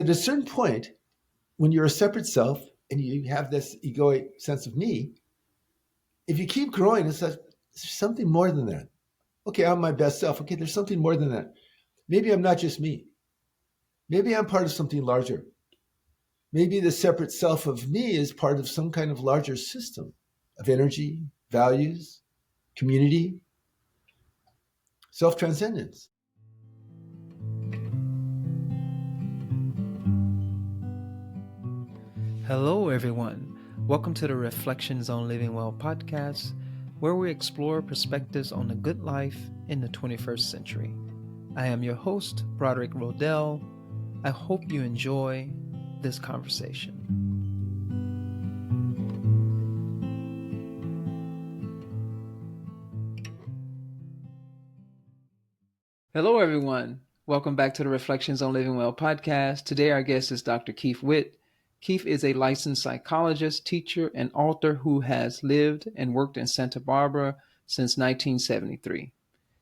At a certain point, when you're a separate self and you have this egoic sense of me, if you keep growing, it's like there's something more than that. Okay, I'm my best self. Okay, there's something more than that. Maybe I'm not just me. Maybe I'm part of something larger. Maybe the separate self of me is part of some kind of larger system of energy, values, community, self transcendence. Hello, everyone. Welcome to the Reflections on Living Well podcast, where we explore perspectives on the good life in the 21st century. I am your host, Broderick Rodell. I hope you enjoy this conversation. Hello, everyone. Welcome back to the Reflections on Living Well podcast. Today, our guest is Dr. Keith Witt. Keith is a licensed psychologist, teacher, and author who has lived and worked in Santa Barbara since 1973.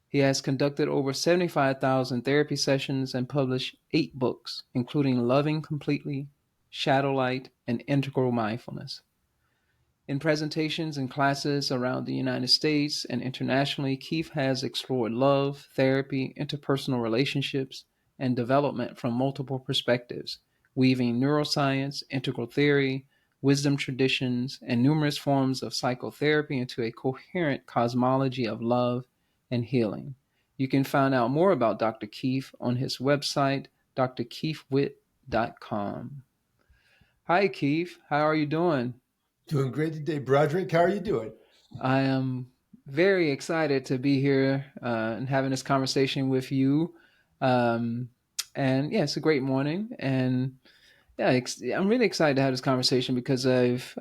He has conducted over 75,000 therapy sessions and published 8 books, including Loving Completely, Shadowlight, and Integral Mindfulness. In presentations and classes around the United States and internationally, Keith has explored love, therapy, interpersonal relationships, and development from multiple perspectives, weaving neuroscience, integral theory, wisdom traditions, and numerous forms of psychotherapy into a coherent cosmology of love and healing. You can find out more about Dr. Keith on his website, drkeithwitt.com. Hi, Keith. How are you doing? Doing great today, Broderick. How are you doing? I am very excited to be here and having this conversation with you. Um, and yeah, it's a great morning. And yeah, I'm really excited to have this conversation because I've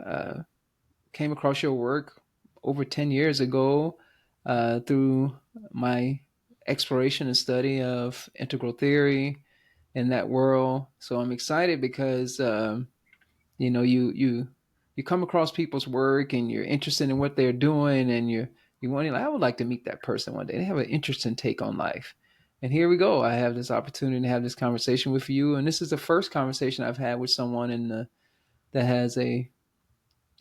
came across your work over 10 years ago through my exploration and study of integral theory in that world. So I'm excited because you come across people's work and you're interested in what they're doing, and you want to, like, I would like to meet that person one day. They have an interesting take on life. And here we go. I have this opportunity to have this conversation with you, and this is the first conversation I've had with someone that has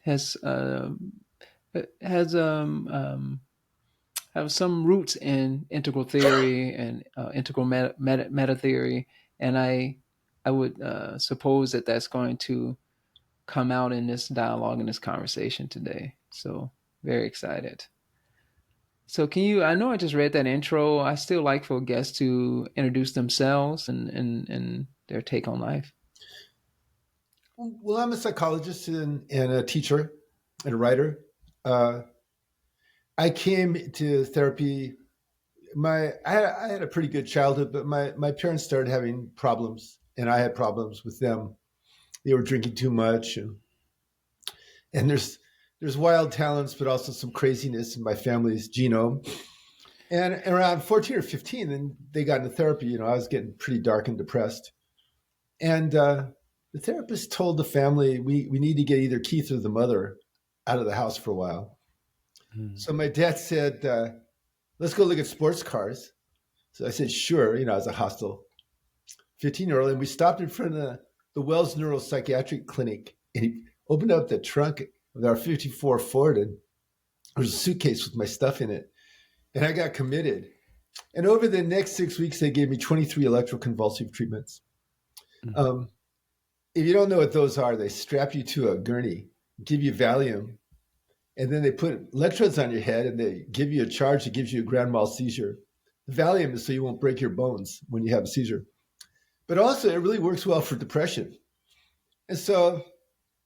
has have some roots in integral theory and integral meta theory, and I would suppose that that's going to come out in this dialogue, in this conversation today. So very excited. So I know I just read that intro. I still like for guests to introduce themselves and their take on life. Well, I'm a psychologist and a teacher and a writer. I came to therapy. I had a pretty good childhood, but my parents started having problems, and I had problems with them. They were drinking too much, and there's wild talents, but also some craziness in my family's genome. And around 14 or 15, then they got into therapy. I was getting pretty dark and depressed. And the therapist told the family, we need to get either Keith or the mother out of the house for a while. So my dad said, let's go look at sports cars. So I said, sure, as a hostile 15-year-old. And we stopped in front of the Wells Neuropsychiatric Clinic, and he opened up the trunk of our 54 Ford, and there was a suitcase with my stuff in it. And I got committed. And over the next 6 weeks, they gave me 23 electroconvulsive treatments. If you don't know what those are, they strap you to a gurney, give you Valium, and then they put electrodes on your head, and they give you a charge that gives you a grand mal seizure. The Valium is so you won't break your bones when you have a seizure. But also, it really works well for depression. And so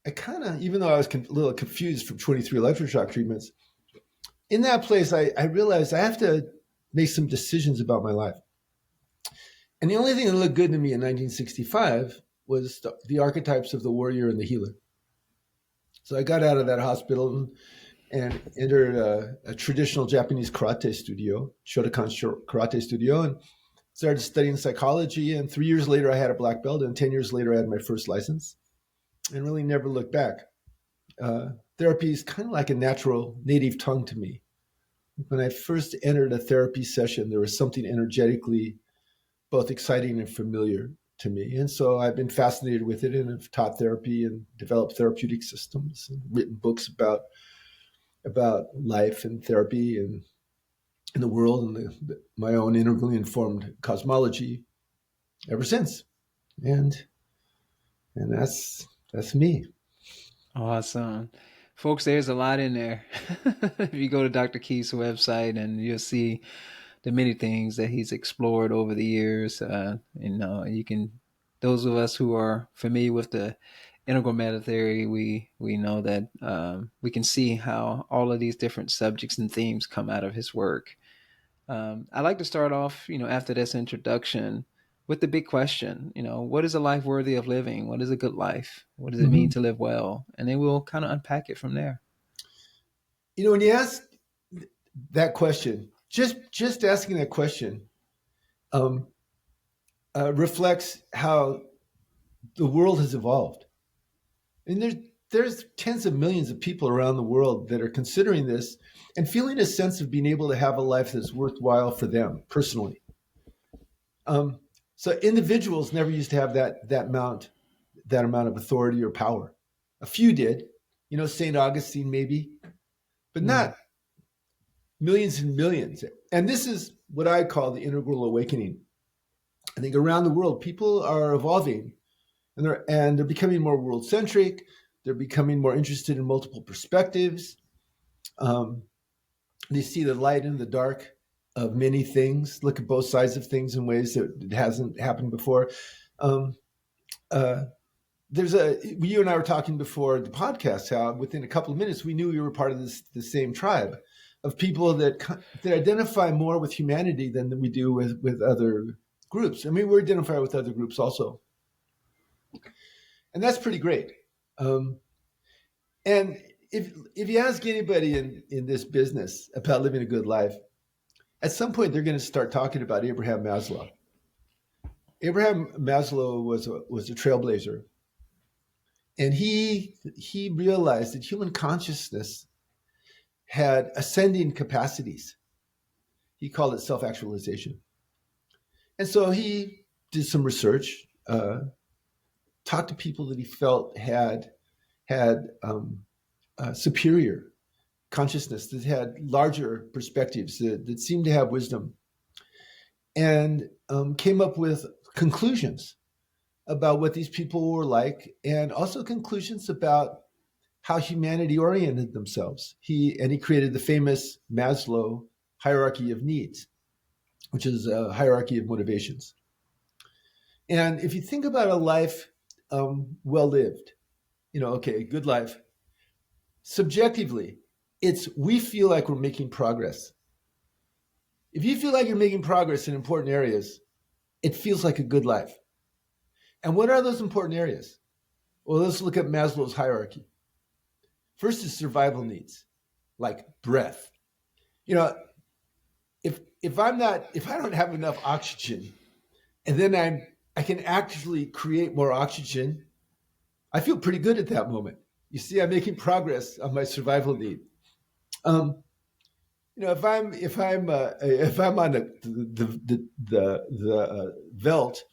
I kind of, even though I was a little confused from 23 electroshock treatments, in that place, I realized I have to make some decisions about my life. And the only thing that looked good to me in 1965 was the archetypes of the warrior and the healer. So I got out of that hospital and entered a traditional Japanese karate studio, Shotokan karate studio, and started studying psychology. And 3 years later, I had a black belt, and 10 years later, I had my first license, and really never looked back. Therapy is kind of like a natural native tongue to me. When I first entered a therapy session, there was something energetically both exciting and familiar to me. And so I've been fascinated with it and have taught therapy and developed therapeutic systems and written books about life and therapy and in the world and my own integrally informed cosmology ever since. And that's me. Awesome. Folks, there's a lot in there. If you go to Dr. Keith's website, and you'll see the many things that he's explored over the years. You can, those of us who are familiar with the integral meta theory, we know that we can see how all of these different subjects and themes come out of his work. I like to start off, after this introduction, with the big question. What is a life worthy of living? What is a good life? What does it mean to live well? And then we'll kind of unpack it from there. When you ask that question, just asking that question reflects how the world has evolved. And there's tens of millions of people around the world that are considering this and feeling a sense of being able to have a life that's worthwhile for them personally. So individuals never used to have that amount of authority or power. A few did, St. Augustine maybe, but not millions and millions. And this is what I call the integral awakening. I think around the world, people are evolving and they're becoming more world-centric. They're becoming more interested in multiple perspectives. They see the light and the dark of many things, look at both sides of things in ways that it hasn't happened before. You and I were talking before the podcast, how within a couple of minutes, we knew we were part of the same tribe of people that identify more with humanity than we do with other groups. I mean, we identify with other groups also. And that's pretty great. And if you ask anybody in this business about living a good life, at some point they're going to start talking about Abraham Maslow. Abraham Maslow was a trailblazer, and he realized that human consciousness had ascending capacities. He called it self-actualization, and so he did some research, talked to people that he felt had superior consciousness, that had larger perspectives, that seemed to have wisdom, and came up with conclusions about what these people were like, and also conclusions about how humanity oriented themselves. He created the famous Maslow hierarchy of needs, which is a hierarchy of motivations. And if you think about a life well lived, good life, subjectively, we feel like we're making progress. If you feel like you're making progress in important areas, it feels like a good life. And what are those important areas? Well, let's look at Maslow's hierarchy. First is survival needs, like breath. If I don't have enough oxygen, and then I can actually create more oxygen, I feel pretty good at that moment. You see, I'm making progress on my survival need. If I'm on the veldt,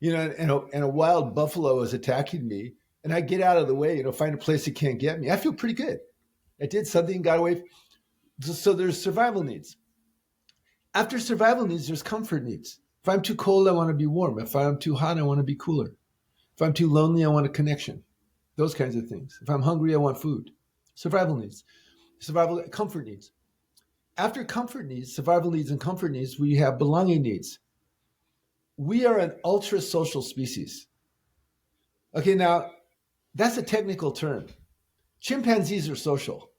and a wild buffalo is attacking me, and I get out of the way, find a place it can't get me, I feel pretty good. I did something, got away. So there's survival needs. After survival needs, there's comfort needs. If I'm too cold, I want to be warm. If I'm too hot, I want to be cooler. If I'm too lonely, I want a connection. Those kinds of things. If I'm hungry, I want food. Survival needs. Comfort needs. After comfort needs, survival needs, and comfort needs, we have belonging needs. We are an ultra-social species. Okay, now, that's a technical term. Chimpanzees are social.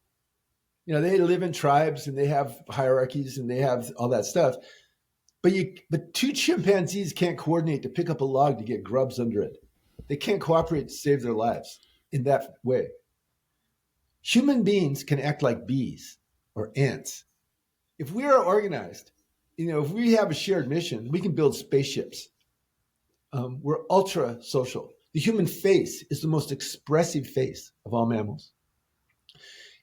They live in tribes, and they have hierarchies, and they have all that stuff. But two chimpanzees can't coordinate to pick up a log to get grubs under it. They can't cooperate to save their lives in that way. Human beings can act like bees or ants. If we are organized, if we have a shared mission, we can build spaceships. We're ultra social. The human face is the most expressive face of all mammals.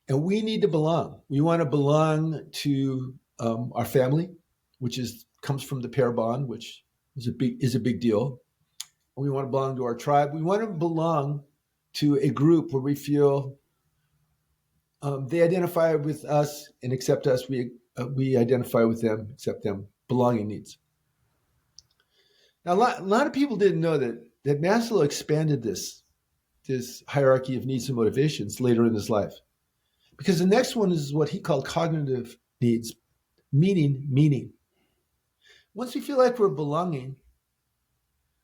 And we need to belong. We want to belong to our family, which comes from the pair bond, which is a big deal. We want to belong to our tribe. We want to belong to a group where we feel they identify with us and accept us. We identify with them, accept them. Belonging needs. Now, a lot of people didn't know that Maslow expanded this hierarchy of needs and motivations later in his life, because the next one is what he called cognitive needs, meaning. Once we feel like we're belonging,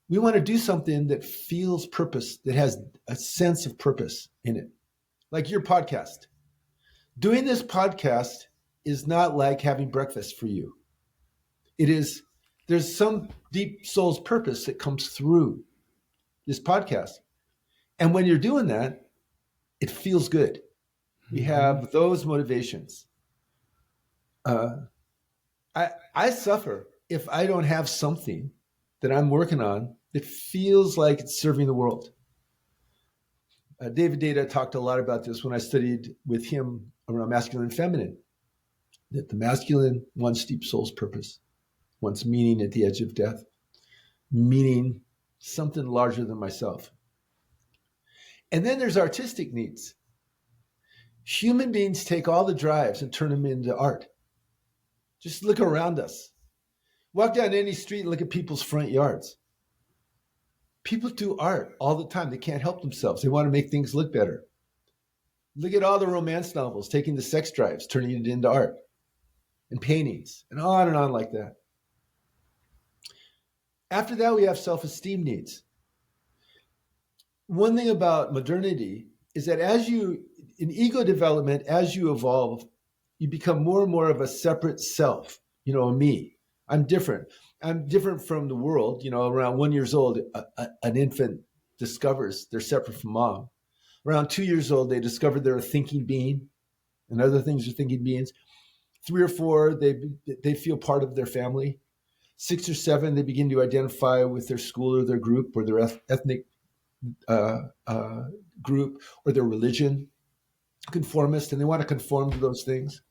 we want to do something that feels purpose, that has a sense of purpose in it. Like your podcast. Doing this podcast is not like having breakfast for you. There's some deep soul's purpose that comes through this podcast. And when you're doing that, it feels good. We have those motivations. I suffer if I don't have something that I'm working on that feels like it's serving the world. David Data talked a lot about this when I studied with him around masculine and feminine, that the masculine wants deep soul's purpose, wants meaning at the edge of death, meaning something larger than myself. And then there's artistic needs. Human beings take all the drives and turn them into art. Just look around us. Walk down any street and look at people's front yards. People do art all the time. They can't help themselves. They want to make things look better. Look at all the romance novels, taking the sex drives, turning it into art and paintings and on like that. After that, we have self-esteem needs. One thing about modernity is that in ego development, as you evolve, you become more and more of a separate self, a me. I'm different. I'm different from the world. Around 1 year old, an infant discovers they're separate from mom. Around 2 years old, they discover they're a thinking being, and other things are thinking beings. 3 or 4, they feel part of their family. 6 or 7, they begin to identify with their school or their group or their ethnic group or their religion. Conformist, and they want to conform to those things.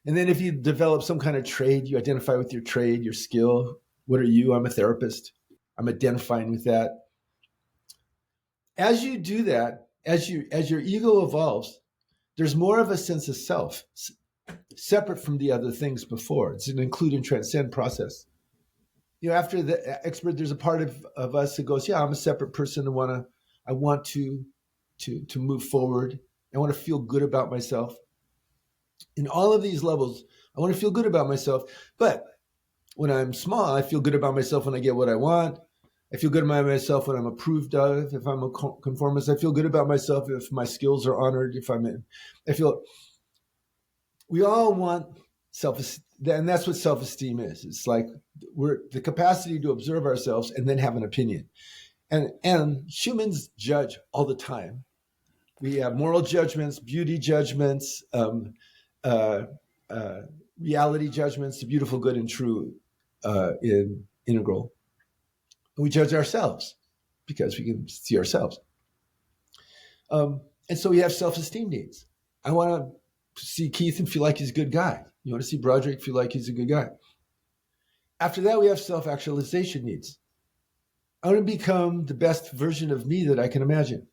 And then if you develop some kind of trade, you identify with your trade, your skill. What are you? I'm a therapist. I'm identifying with that. As you do that, as your ego evolves, there's more of a sense of self, separate from the other things before. It's an include and transcend process. After the expert, there's a part of us that goes, yeah, I'm a separate person. I want to move forward. I want to feel good about myself. In all of these levels, I want to feel good about myself. But when I'm small, I feel good about myself when I get what I want. I feel good about myself when I'm approved of. If I'm a conformist, I feel good about myself if my skills are honored. We all want self-esteem, and that's what self-esteem is. It's like we're the capacity to observe ourselves and then have an opinion. And humans judge all the time. We have moral judgments, beauty judgments, reality judgments, the beautiful, good, and true in integral. And we judge ourselves because we can see ourselves. And so we have self-esteem needs. I want to see Keith and feel like he's a good guy. You want to see Broderick, feel like he's a good guy. After that, we have self-actualization needs. I want to become the best version of me that I can imagine.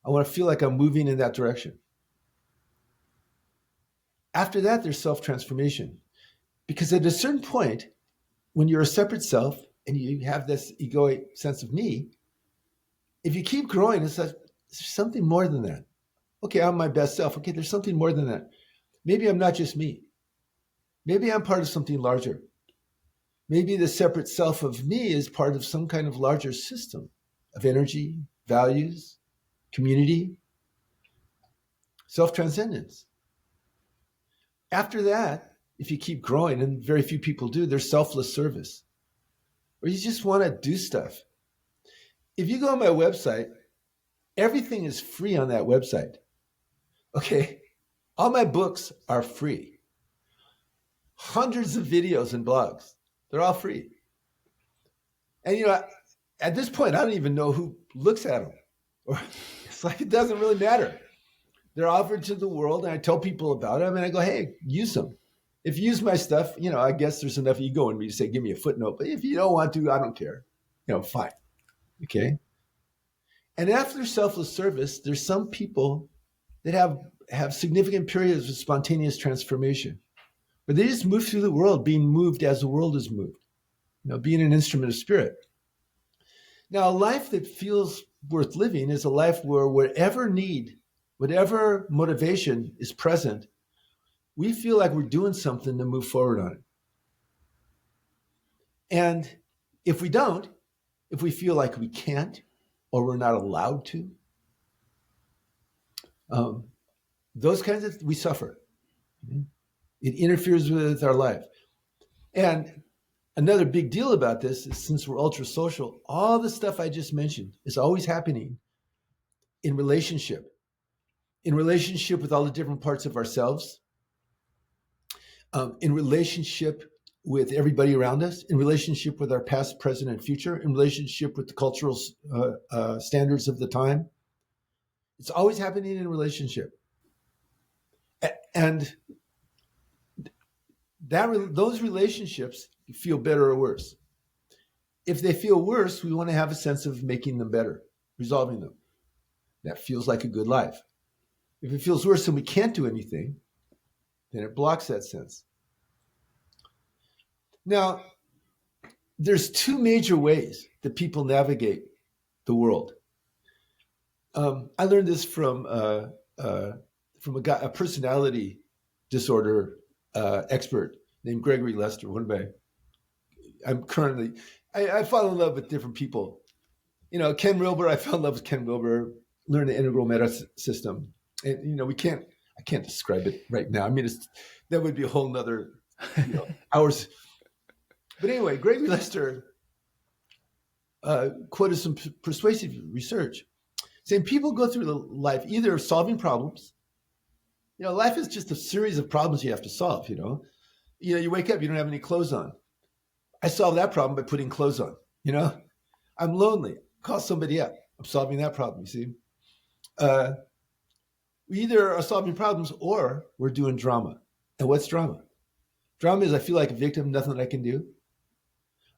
I want to feel like I'm moving in that direction. After that, there's self-transformation. Because at a certain point, when you're a separate self and you have this egoic sense of me, if you keep growing, it's like, there's something more than that. Okay, I'm my best self. Okay, there's something more than that. Maybe I'm not just me. Maybe I'm part of something larger. Maybe the separate self of me is part of some kind of larger system of energy, values, community, self-transcendence. After that, if you keep growing, and very few people do, there's selfless service, where you just want to do stuff. If you go on my website, everything is free on that website. Okay, all my books are free. Hundreds of videos and blogs, they're all free. And at this point, I don't even know who looks at them. Or it's like, it doesn't really matter. They're offered to the world, and I tell people about them, and I go, hey, use them. If you use my stuff, I guess there's enough ego in me to say, give me a footnote. But if you don't want to, I don't care. fine. Okay. And after selfless service, there's some people that have significant periods of spontaneous transformation, where they just move through the world, being moved as the world is moved, being an instrument of spirit. Now, a life that feels worth living is a life where whatever need, whatever motivation is present, we feel like we're doing something to move forward on it. And if we don't, if we feel like we can't or we're not allowed to, those kinds of, we suffer. It interferes with our life. And another big deal about this is, since we're ultra social, all the stuff I just mentioned is always happening in relationship with all the different parts of ourselves, in relationship with everybody around us, in relationship with our past, present, and future, in relationship with the cultural standards of the time. It's always happening in relationship. And those relationships feel better or worse. If they feel worse, we want to have a sense of making them better, resolving them. That feels like a good life. If it feels worse and we can't do anything, then it blocks that sense. Now, there's two major ways that people navigate the world. I learned this from a personality disorder expert named Gregory Lester. I fall in love with different people. Ken Wilber, I fell in love with Ken Wilber, learned the integral meta system. And, I can't describe it right now. I mean, that would be a whole nother, hours. But anyway, Gregory Lester quoted some persuasive research saying people go through life either solving problems. Life is just a series of problems you have to solve. You wake up, you don't have any clothes on. I solve that problem by putting clothes on. I'm lonely. Call somebody up. I'm solving that problem. You see, we either are solving problems or we're doing drama. And what's drama? Drama is I feel like a victim, nothing that I can do.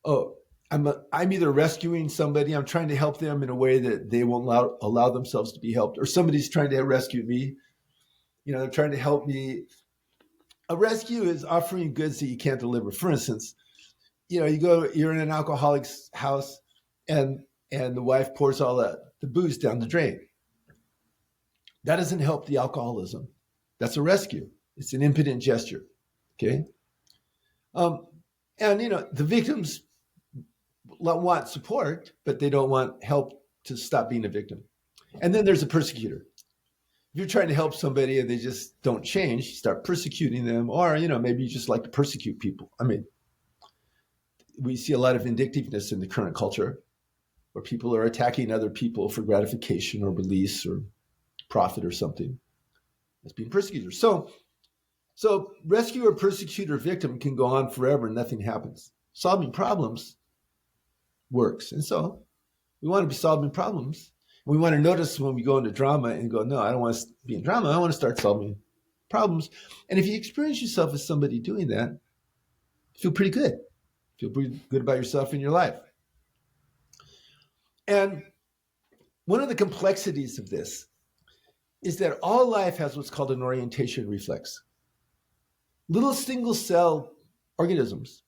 Oh, I'm either rescuing somebody, I'm trying to help them in a way that they won't allow themselves to be helped, or somebody's trying to rescue me. They're trying to help me. A rescue is offering goods that you can't deliver. For instance, you're in an alcoholic's house and the wife pours all the booze down the drain. That doesn't help the alcoholism. That's a rescue. It's an impotent gesture. Okay. And the victims want support, but they don't want help to stop being a victim. And then there's a persecutor. If you're trying to help somebody and they just don't change, you start persecuting them, or maybe you just like to persecute people. I mean, we see a lot of vindictiveness in the current culture, where people are attacking other people for gratification or release or profit or something. That's being persecuted. So rescuer, persecutor, victim can go on forever and nothing happens. Solving problems works. And so we want to be solving problems. We want to notice when we go into drama and go, no, I don't want to be in drama. I want to start solving problems. And if you experience yourself as somebody doing that, feel pretty good. Feel pretty good about yourself in your life. And one of the complexities of this is that all life has what's called an orientation reflex. Little single cell organisms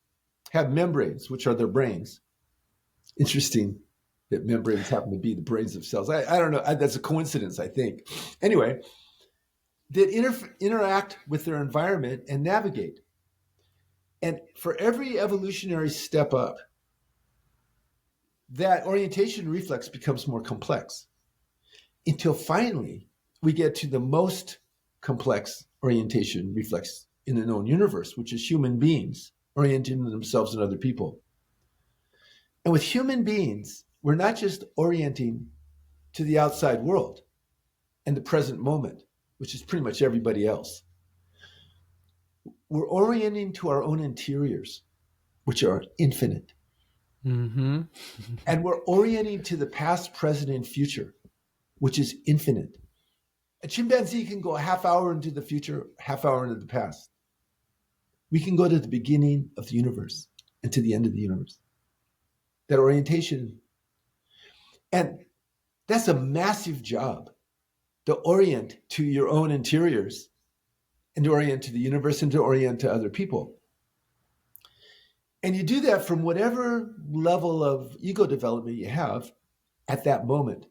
have membranes, which are their brains. Interesting that membranes happen to be the brains of cells. I don't know. That's a coincidence, I think. Anyway, that interact with their environment and navigate. And for every evolutionary step up, that orientation reflex becomes more complex until finally we get to the most complex orientation reflex in the known universe, which is human beings orienting themselves and other people. And with human beings, we're not just orienting to the outside world and the present moment, which is pretty much everybody else. We're orienting to our own interiors, which are infinite. Mm-hmm. And we're orienting to the past, present, and future, which is infinite. A chimpanzee can go a half hour into the future, half hour into the past. We can go to the beginning of the universe and to the end of the universe. that orientation. And that's a massive job to orient to your own interiors and to orient to the universe and to orient to other people. And you do that from whatever level of ego development you have at that moment.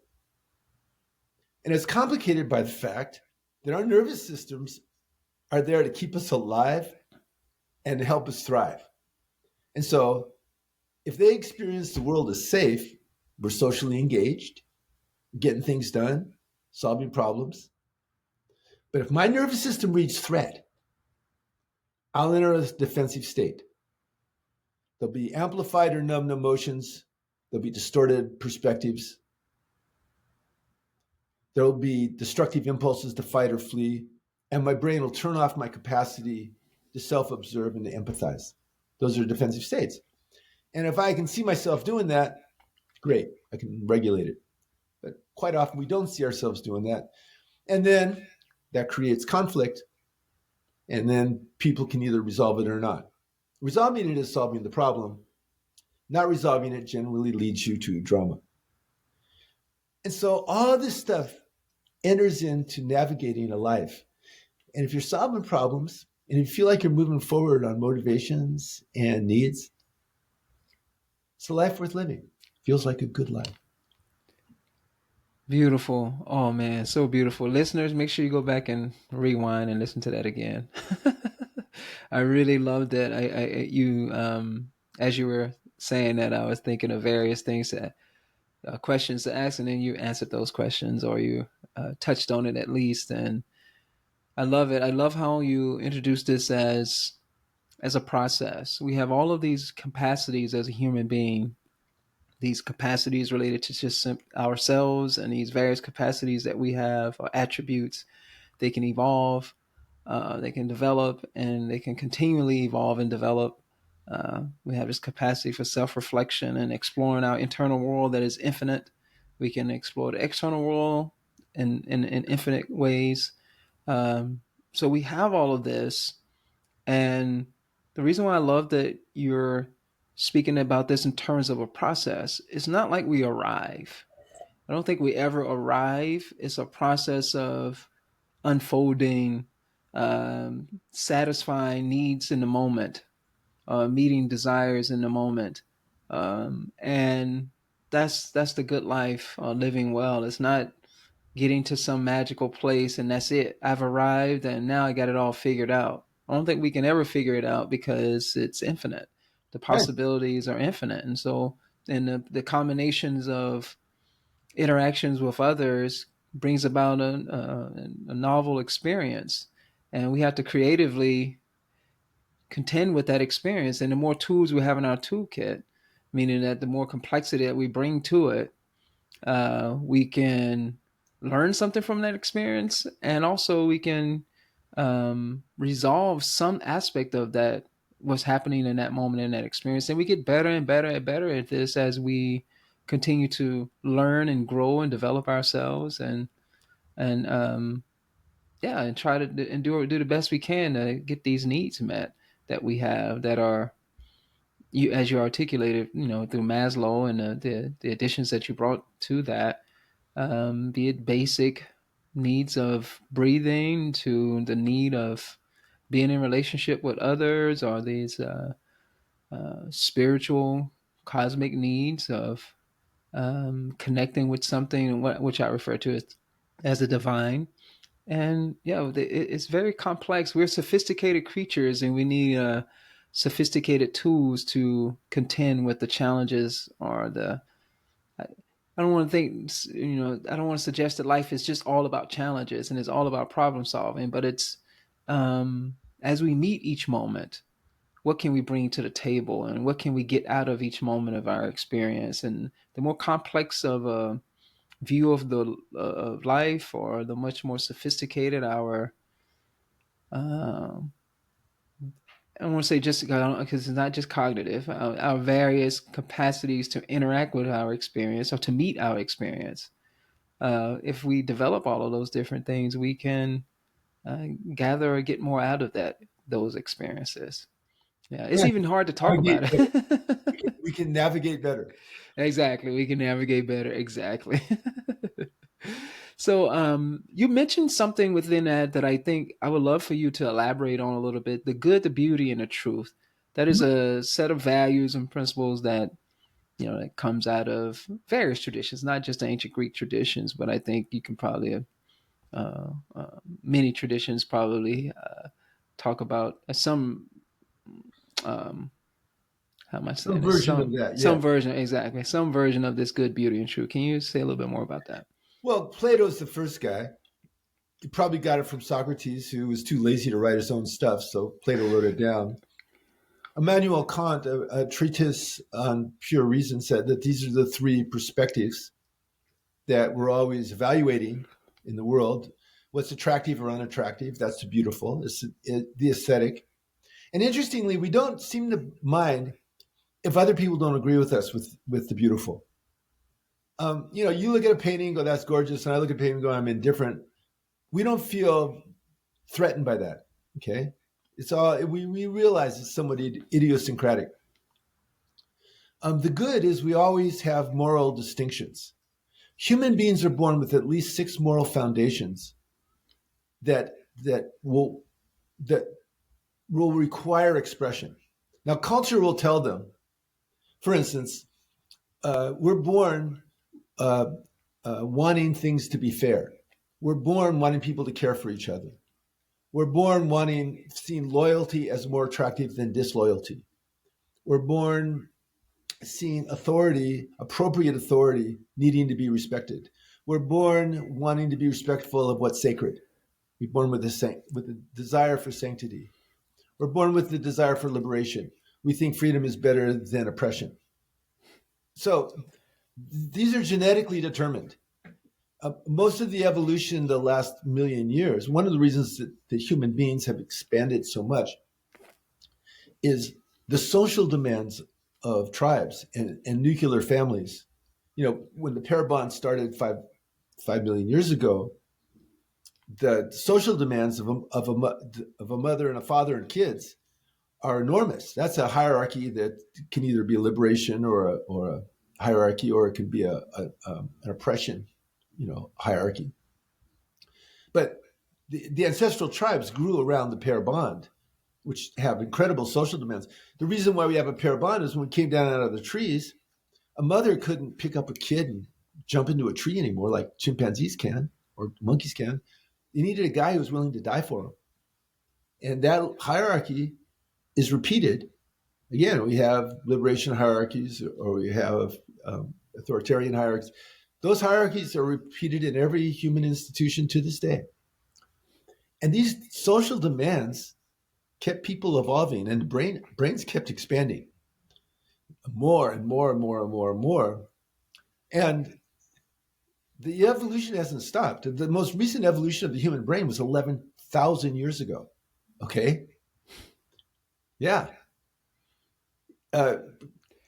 And it's complicated by the fact that our nervous systems are there to keep us alive and to help us thrive. And so if they experience the world as safe, we're socially engaged, getting things done, solving problems. But if my nervous system reads threat, I'll enter a defensive state. There'll be amplified or numbed emotions. There'll be distorted perspectives. There'll be destructive impulses to fight or flee. And my brain will turn off my capacity to self-observe and to empathize. Those are defensive states. And if I can see myself doing that, great, I can regulate it. But quite often we don't see ourselves doing that. And then that creates conflict. And then people can either resolve it or not. Resolving it is solving the problem. Not resolving it generally leads you to drama. And so all this stuff enters into navigating a life. And if you're solving problems and you feel like you're moving forward on motivations and needs, it's a life worth living. Feels like a good life. Beautiful. Oh man, so beautiful. Listeners, make sure you go back and rewind and listen to that again. I really loved it. You, as you were saying that, I was thinking of various things that questions to ask, and then you answered those questions, or you touched on it at least. And I love it. I love how you introduced this as a process. We have all of these capacities as a human being, these capacities related to just ourselves, and these various capacities that we have, or attributes. They can evolve, they can develop, and they can continually evolve and develop. We have this capacity for self-reflection and exploring our internal world that is infinite. We can explore the external world in infinite ways. So we have all of this. And the reason why I love that you're speaking about this in terms of a process, it's not like we arrive. I don't think we ever arrive. It's a process of unfolding, satisfying needs in the moment, meeting desires in the moment, and that's the good life, living well. It's not getting to some magical place and that's it. I've arrived and now I got it all figured out. I don't think we can ever figure it out because it's infinite. The Right. possibilities are infinite, and so and the combinations of interactions with others brings about a novel experience, and we have to creatively contend with that experience. And the more tools we have in our toolkit, meaning that the more complexity that we bring to it, we can learn something from that experience, and also we can resolve some aspect of that what's happening in that moment in that experience, and we get better and better and better at this as we continue to learn and grow and develop ourselves, and yeah, and try to do the best we can to get these needs met that we have, that are, you as you articulated, through Maslow and the additions that you brought to that, be it basic needs of breathing to the need of being in relationship with others, or these spiritual cosmic needs of connecting with something, which I refer to as the divine. And yeah, it's very complex. We're sophisticated creatures, and we need sophisticated tools to contend with the challenges, or the I don't want to think, I don't want to suggest that life is just all about challenges and it's all about problem solving, but it's, as we meet each moment, what can we bring to the table and what can we get out of each moment of our experience? And the more complex of a view of the of life, or the much more sophisticated our, um, I don't want to say just because it's not just cognitive, our various capacities to interact with our experience or to meet our experience. If we develop all of those different things, we can gather or get more out of those experiences. Yeah, it's Yeah. even hard to I talk would about get, it. we can navigate better. Exactly. We can navigate better. Exactly. So, you mentioned something within that I think I would love for you to elaborate on a little bit. The good, the beauty, and the truth. That is a set of values and principles that that comes out of various traditions, not just the ancient Greek traditions, but I think you can probably many traditions probably talk about some um, how am I Some saying this? version of that, yeah. Some version, exactly. Some version of this good, beauty, and truth. Can you say a little bit more about that? Well, Plato's the first guy. He probably got it from Socrates, who was too lazy to write his own stuff, so Plato wrote it down. Immanuel Kant, a treatise on pure reason, said that these are the three perspectives that we're always evaluating in the world. What's attractive or unattractive? That's the beautiful. It's the aesthetic. And interestingly, we don't seem to mind if other people don't agree with us with the beautiful. You look at a painting and go, that's gorgeous. And I look at a painting and go, I'm indifferent. We don't feel threatened by that. Okay. It's all, we realize it's somewhat idiosyncratic. The good is we always have moral distinctions. Human beings are born with at least 6 moral foundations that that will that will require expression. Now, culture will tell them. For instance, we're born wanting things to be fair. We're born wanting people to care for each other. We're born seeing loyalty as more attractive than disloyalty. We're born seeing authority, appropriate authority, needing to be respected. We're born wanting to be respectful of what's sacred. We're born with a desire for sanctity. We're born with the desire for liberation. We think freedom is better than oppression. So these are genetically determined. Most of the evolution in the last million years, one of the reasons that human beings have expanded so much is the social demands of tribes and nuclear families. When the pair bond started 5 million years ago, the social demands of a mother and a father and kids are enormous. That's a hierarchy that can either be a liberation or a hierarchy, or it can be an oppression, hierarchy. But the ancestral tribes grew around the pair bond, which have incredible social demands. The reason why we have a pair bond is when we came down out of the trees, a mother couldn't pick up a kid and jump into a tree anymore like chimpanzees can or monkeys can. You needed a guy who was willing to die for them. And that hierarchy is repeated. Again, we have liberation hierarchies, or we have authoritarian hierarchies. Those hierarchies are repeated in every human institution to this day. And these social demands kept people evolving, and brains kept expanding more and more and more and more and more. And the evolution hasn't stopped. The most recent evolution of the human brain was 11,000 years ago. Okay? Yeah.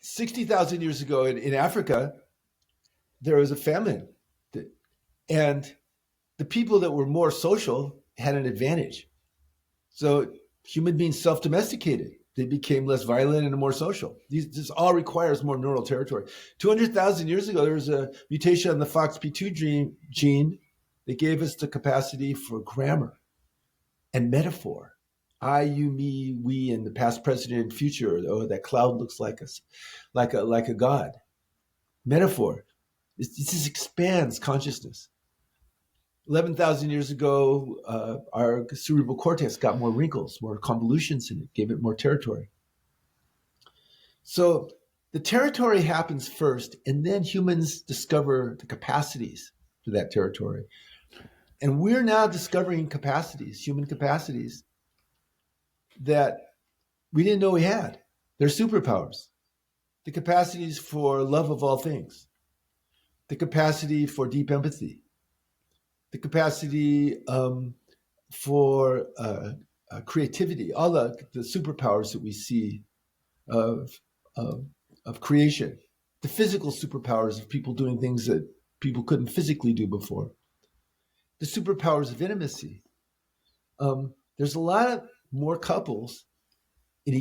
60,000 years ago in Africa, there was a famine. And the people that were more social had an advantage. So human beings self-domesticated. They became less violent and more social. This all requires more neural territory. 200,000 years ago, there was a mutation on the FOXP2 gene that gave us the capacity for grammar and metaphor. I, you, me, we, and the past, present, and future. Oh, that cloud looks like us, like a god. Metaphor. This just expands consciousness. 11,000 years ago, our cerebral cortex got more wrinkles, more convolutions in it, gave it more territory. So the territory happens first, and then humans discover the capacities for that territory. And we're now discovering capacities, human capacities, that we didn't know we had. They're superpowers. The capacities for love of all things, the capacity for deep empathy, the capacity for creativity, all the superpowers that we see of creation, the physical superpowers of people doing things that people couldn't physically do before, the superpowers of intimacy. There's a lot of more couples in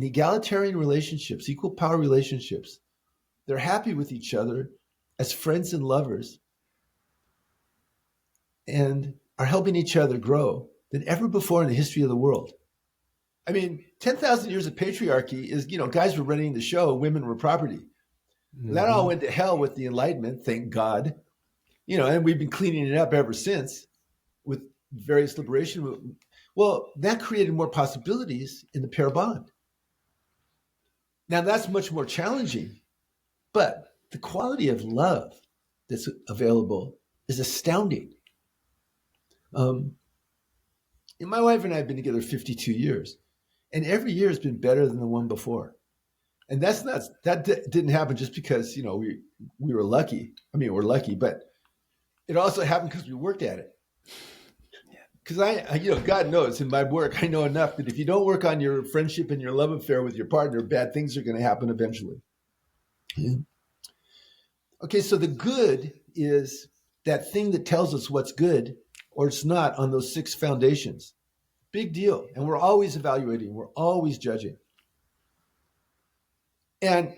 egalitarian relationships, equal power relationships, they're happy with each other as friends and lovers and are helping each other grow than ever before in the history of the world. I mean, 10,000 years of patriarchy is, guys were running the show, women were property. Mm-hmm. That all went to hell with the Enlightenment, thank God. And we've been cleaning it up ever since with various liberation movements. Well, that created more possibilities in the pair bond. Now, that's much more challenging, but the quality of love that's available is astounding. And my wife and I have been together 52 years, and every year has been better than the one before. And that didn't happen just because, we were lucky. I mean, we're lucky, but it also happened because we worked at it. Because I God knows in my work, I know enough that if you don't work on your friendship and your love affair with your partner, bad things are going to happen eventually. Yeah. Okay, so the good is that thing that tells us what's good or it's not on those 6 foundations. Big deal. And we're always evaluating. We're always judging. And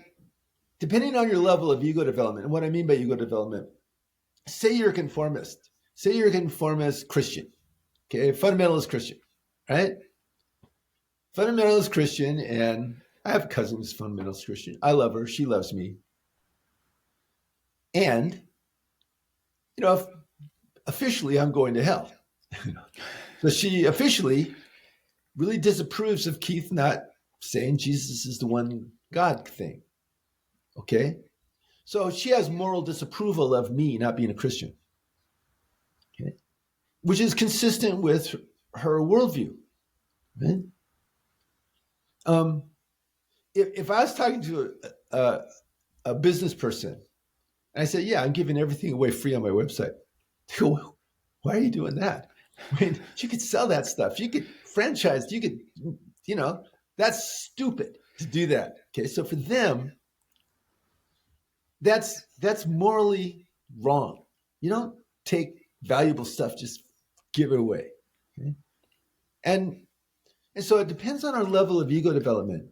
depending on your level of ego development, and what I mean by ego development, say you're a conformist. Say you're a conformist Christian. Okay, fundamentalist Christian, right? Fundamentalist Christian, and I have a cousin who's fundamentalist Christian. I love her. She loves me. And, officially I'm going to hell. So she officially really disapproves of Keith not saying Jesus is the one God thing. Okay? So she has moral disapproval of me not being a Christian. Okay? Which is consistent with her worldview. Right? If I was talking to a business person, and I said, yeah, I'm giving everything away free on my website. They go, why are you doing that? I mean, you could sell that stuff. You could franchise. You could, that's stupid to do that. Okay, so for them, that's morally wrong. You don't take valuable stuff, just give it away. Okay? And so it depends on our level of ego development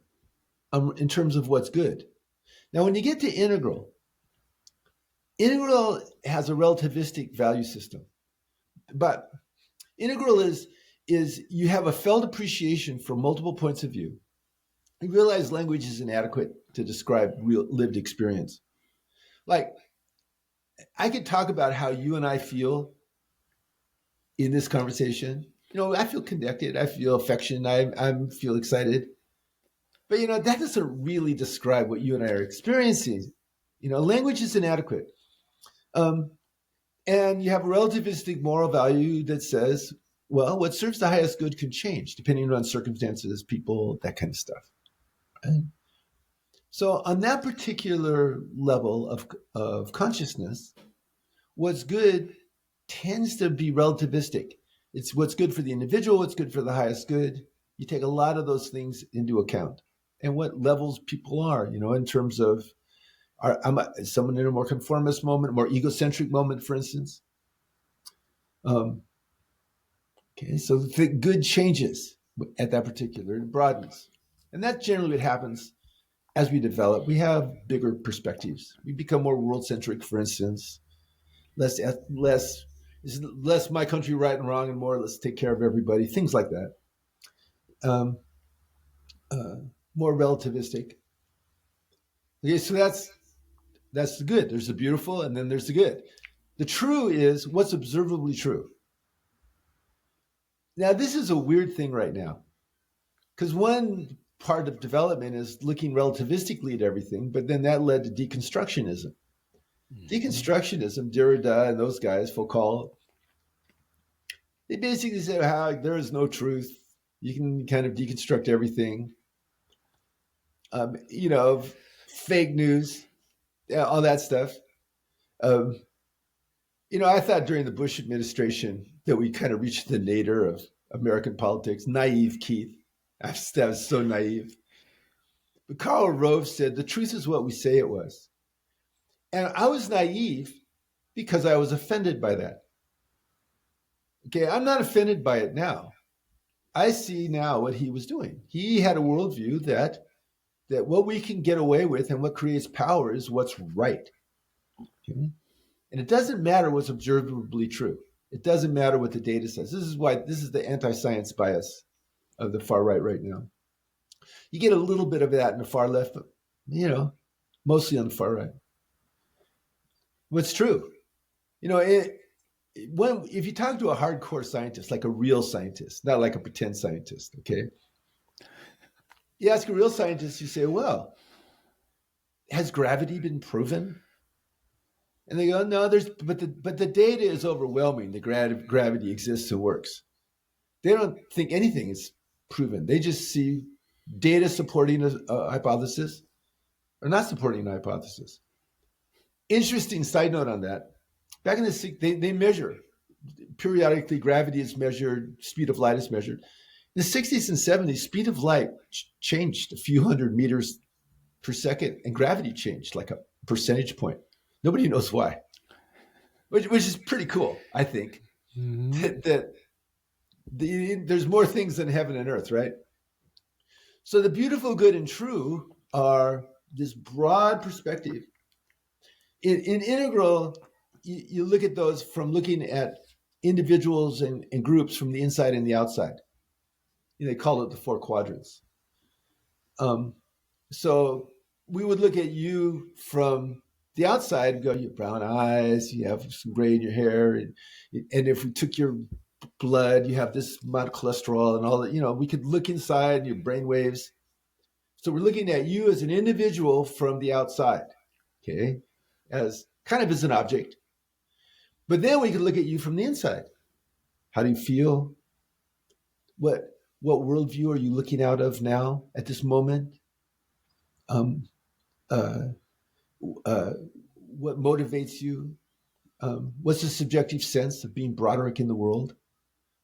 in terms of what's good. Now, when you get to integral has a relativistic value system. But integral is you have a felt appreciation from multiple points of view. You realize language is inadequate to describe real lived experience. Like, I could talk about how you and I feel in this conversation. I feel connected. I feel affection. I feel excited. But, that doesn't really describe what you and I are experiencing. Language is inadequate. And you have a relativistic moral value that says, well, what serves the highest good can change depending on circumstances, people, that kind of stuff. Right? So on that particular level of consciousness, what's good tends to be relativistic. It's what's good for the individual, what's good for the highest good. You take a lot of those things into account and what levels people are, in terms of, is someone in a more conformist moment, more egocentric moment, for instance? Okay, so the good changes at that particular, it broadens. And that's generally what happens as we develop. We have bigger perspectives. We become more world-centric, for instance. Less my country right and wrong, and more let's take care of everybody, things like that. More relativistic. Okay, so that's the good. There's the beautiful, and then there's the good. The true is what's observably true. Now, this is a weird thing right now, because one part of development is looking relativistically at everything, but then that led to deconstructionism. Mm-hmm. Deconstructionism, Derrida and those guys, Foucault, they basically said how there is no truth. You can kind of deconstruct everything. Fake news, all that stuff. I thought during the Bush administration that we kind of reached the nadir of American politics. Naive Keith. I was so naive. But Karl Rove said, the truth is what we say it was. And I was naive because I was offended by that. Okay, I'm not offended by it now. I see now what he was doing. He had a worldview that what we can get away with and what creates power is what's right. Okay? And it doesn't matter what's observably true. It doesn't matter what the data says. This is the anti-science bias of the far right now. You get a little bit of that in the far left, but mostly on the far right. What's true? If you talk to a hardcore scientist, like a real scientist, not like a pretend scientist, okay? You ask a real scientist, you say, well, has gravity been proven? And they go, no, but the data is overwhelming. The gravity exists and works. They don't think anything is proven. They just see data supporting a hypothesis or not supporting a hypothesis. Interesting side note on that. Back in they measure periodically. Gravity is measured. Speed of light is measured. In the 60s and 70s, speed of light changed a few hundred meters per second, and gravity changed like a percentage point. Nobody knows why, which is pretty cool, I think. That there's more things than heaven and earth, right? So the beautiful, good, and true are this broad perspective. In integral, you look at those from looking at individuals and groups from the inside and the outside. They call it the four quadrants. So we would look at you from the outside and go, you have brown eyes, you have some gray in your hair, and if we took your blood, you have this amount of cholesterol and all that. We could look inside your brain waves. So we're looking at you as an individual from the outside, okay, as kind of as an object. But then we could look at you from the inside. How do you feel? What worldview are you looking out of now at this moment? What motivates you? What's the subjective sense of being Broderick in the world?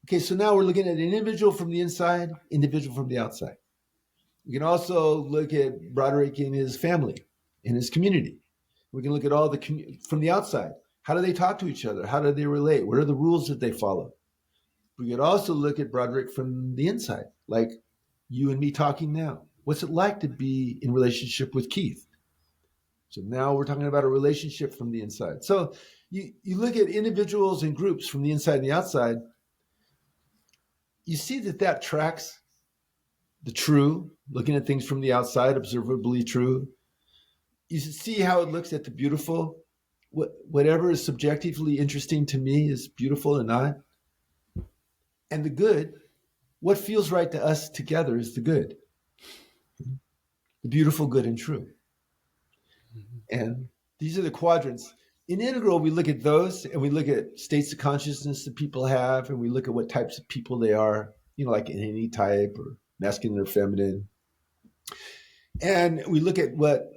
Okay, so now we're looking at an individual from the inside, individual from the outside. We can also look at Broderick in his family, in his community. We can look at all from the outside. How do they talk to each other? How do they relate? What are the rules that they follow? We could also look at Broderick from the inside, like you and me talking now. What's it like to be in relationship with Keith? So now we're talking about a relationship from the inside. So you look at individuals and groups from the inside and the outside. You see that tracks the true, looking at things from the outside, observably true. You see how it looks at the beautiful. Whatever is subjectively interesting to me is beautiful and not. And the good, what feels right to us together is the good. The beautiful, good, and true. And these are the quadrants. In integral, we look at those and we look at states of consciousness that people have, and we look at what types of people they are, like in any type or masculine or feminine. And we look at what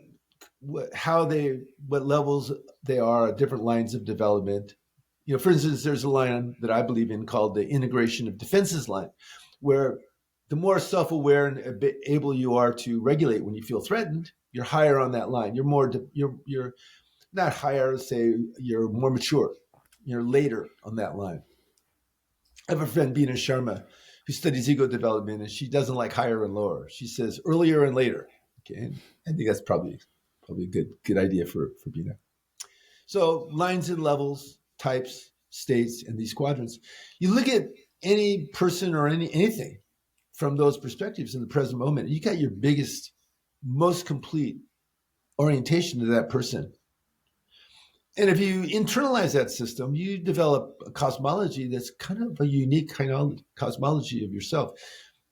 levels they are at different lines of development. For instance, there's a line that I believe in called the integration of defenses line, where the more self-aware and able you are to regulate when you feel threatened, you're higher on that line. You're not higher, say you're more mature. You're later on that line. I have a friend, Beena Sharma, who studies ego development, and she doesn't like higher and lower. She says earlier and later. Okay, I think that's probably a good idea for Beena. So lines and levels, types, states, and these quadrants. You look at any person or anything from those perspectives in the present moment, you got your biggest, most complete orientation to that person. And if you internalize that system, you develop a cosmology that's kind of a unique kind of cosmology of yourself.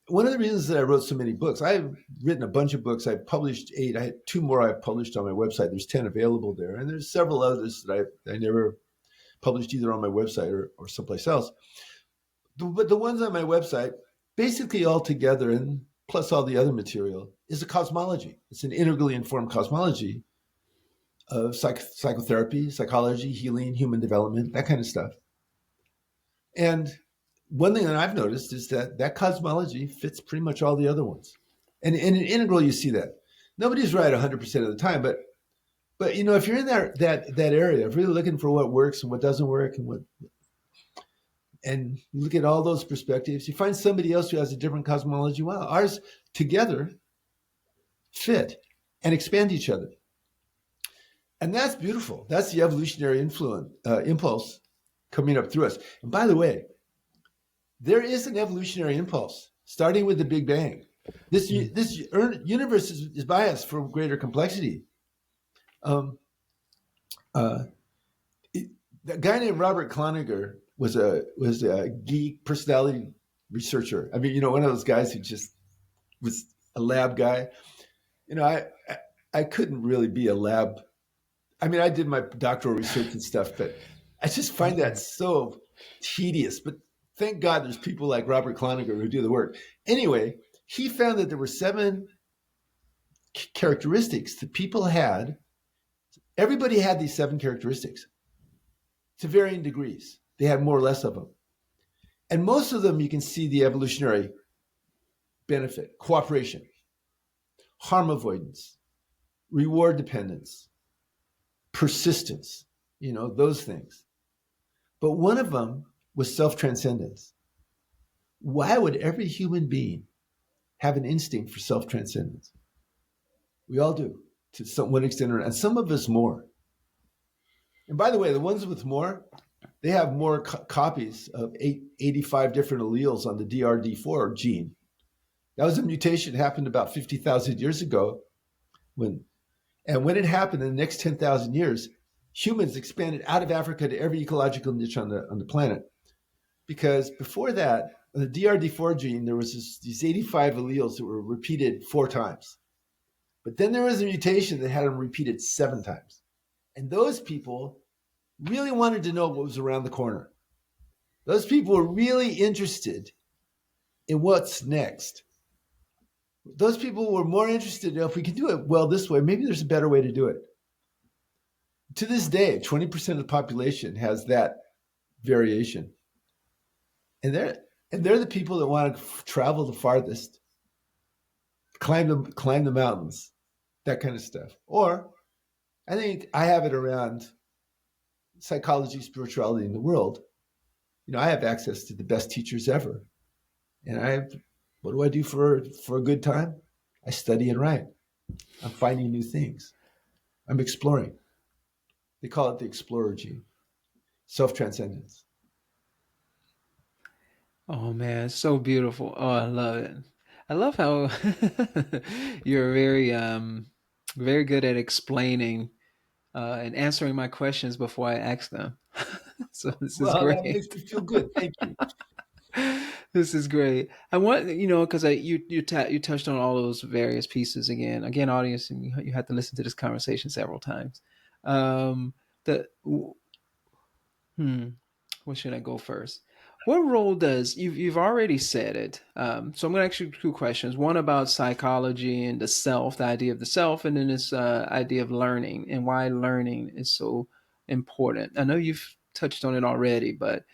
One of the reasons that I wrote so many books, I've written a bunch of books. I've published 8. I had 2 more I've published on my website. There's 10 available there. And there's several others that I never published either on my website or someplace else. But the ones on my website, basically all together, and plus all the other material, is a cosmology. It's an integrally informed cosmology of psychotherapy, psychology, healing, human development, that kind of stuff. And one thing that I've noticed is that cosmology fits pretty much all the other ones. And in integral, you see that. Nobody's right 100% of the time, but if you're in that area of really looking for what works and what doesn't work, and and look at all those perspectives. You find somebody else who has a different cosmology. Wow, ours together fit and expand each other. And that's beautiful. That's the evolutionary impulse coming up through us. And by the way, there is an evolutionary impulse starting with the Big Bang. This universe is biased for greater complexity. Um, uh, the guy named Robert Cloninger was a geek personality researcher. I mean, one of those guys who just was a lab guy. I couldn't really be a lab. I mean, I did my doctoral research and stuff, but I just find that so tedious. But thank God there's people like Robert Cloninger who do the work. Anyway, he found that there were 7 characteristics that people had. Everybody had these 7 characteristics to varying degrees. They had more or less of them. And most of them, you can see the evolutionary benefit: cooperation, harm avoidance, reward dependence, persistence, those things. But one of them was self-transcendence. Why would every human being have an instinct for self-transcendence? We all do, to one extent or another, and some of us more. And by the way, the ones with more, they have more copies of 85 different alleles on the DRD4 gene. That was a mutation that happened about 50,000 years ago. When it happened in the next 10,000 years, humans expanded out of Africa to every ecological niche on the planet. Because before that, on the DRD4 gene, there was these 85 alleles that were repeated 4 times. But then there was a mutation that had them repeated 7 times. And those people really wanted to know what was around the corner. Those people were really interested in what's next. Those people were more interested in, if we can do it well this way, maybe there's a better way to do it. To this day, 20% of the population has that variation. And they're the people that want to travel the farthest, climb the mountains, that kind of stuff. Or I think I have it around psychology, spirituality in the world. I have access to the best teachers ever. And what do I do for a good time? I study and write. I'm finding new things. I'm exploring. They call it the explorer gene, self-transcendence. Oh man, it's so beautiful. Oh, I love it. I love how you're very good at explaining and answering my questions before I ask them. So this is Well, that great. makes me feel good. Thank you. This is great. I want because you touched on all those various pieces again. Again, audience, and you had to listen to this conversation several times. The hmm, Where should I go first? What role does you've already said it? So I'm going to ask you 2 questions. One about psychology and the self, the idea of the self, and then this idea of learning and why learning is so important. I know you've touched on it already, but